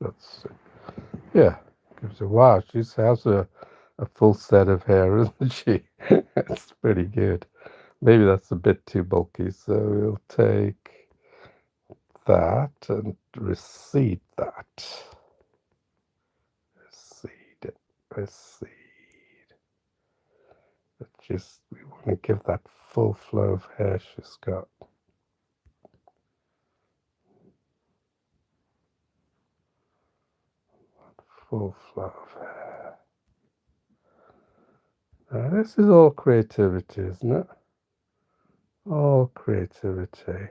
Speaker 1: That's yeah. Gives a wow. She has a full set of hair, isn't she? It's pretty good. Maybe that's a bit too bulky, so we'll take that and recede that. Recede it. Recede. But just we want to give that full flow of hair she's got. Full flow of hair. Now, this is all creativity, isn't it? All creativity.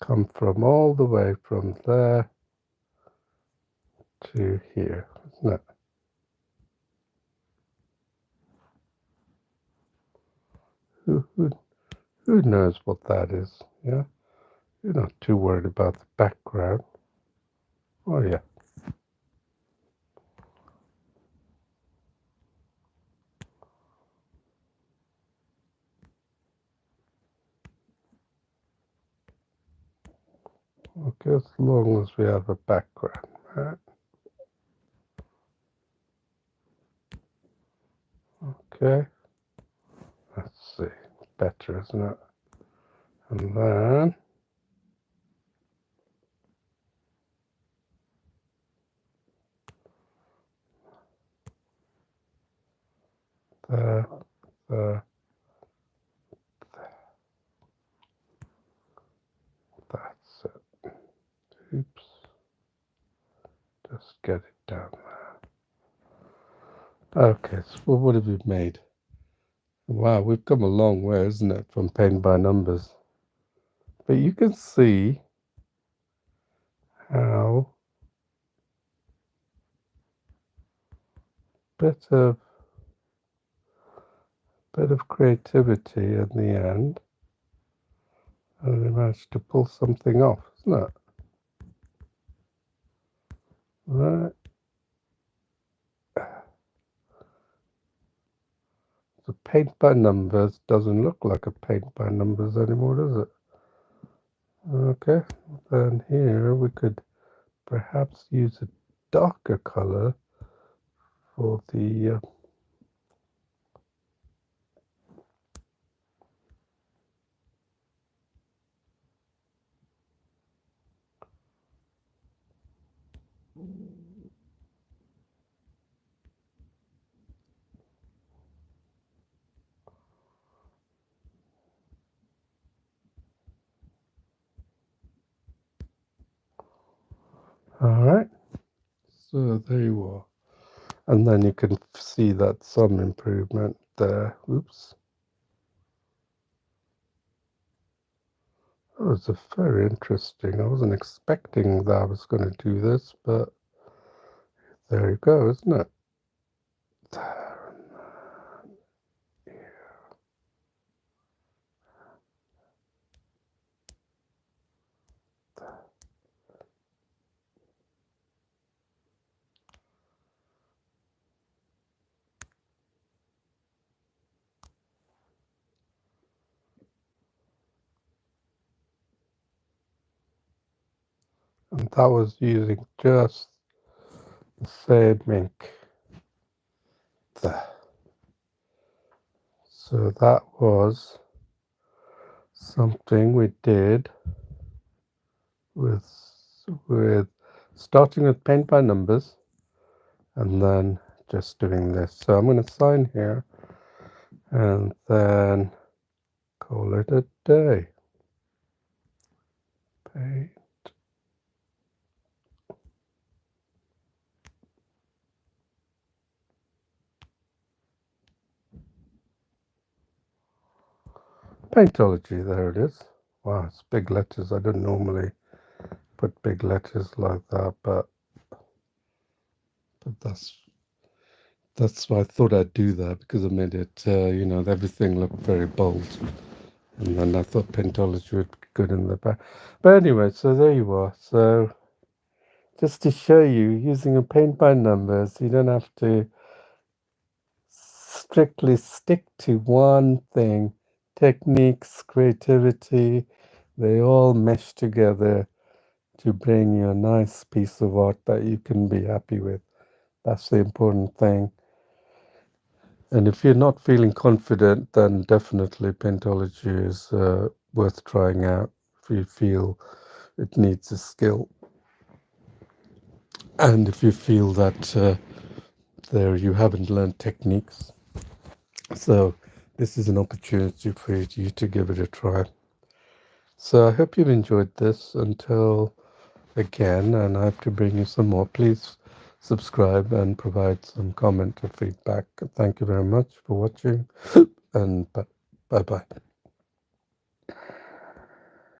Speaker 1: Come from all the way from there to here, isn't it? Who knows what that is? Yeah, you're not too worried about the background. Oh yeah. Okay, as long as we have a background, right? Okay. Let's see. Better, isn't it? And then there, there, that's it. Oops. Just get it down there. Okay, so what have we made? Wow, we've come a long way, isn't it, from paint by numbers? But you can see how bit of creativity in the end, and we managed to pull something off, isn't it? Right. The paint by numbers doesn't look like a paint by numbers anymore, does it? Okay, then here we could perhaps use a darker color for the all right. So there you are. And then you can see that some improvement there. Oops. That was very interesting. I wasn't expecting that I was going to do this, but there you go, isn't it? There and there. and that was using just the same ink there. So that was something we did with with starting with paint by numbers and then just doing this. So I'm going to sign here and then call it a day. Paint. Paintology, there it is. Wow, it's big letters. I don't normally put big letters like that, but that's why I thought I'd do that because it made it, everything look very bold. And then I thought Paintology would be good in the back. But anyway, so there you are. So just to show you, using a paint by numbers, you don't have to strictly stick to one thing. Techniques, creativity, they all mesh together to bring you a nice piece of art that you can be happy with. That's the important thing. And if you're not feeling confident, then definitely Paintology is worth trying out if you feel it needs a skill. And if you feel that there you haven't learned techniques, so this is an opportunity for you to give it a try. So I hope you've enjoyed this. Until again, and I have to bring you some more. Please subscribe and provide some comment or feedback. Thank you very much for watching, and bye bye.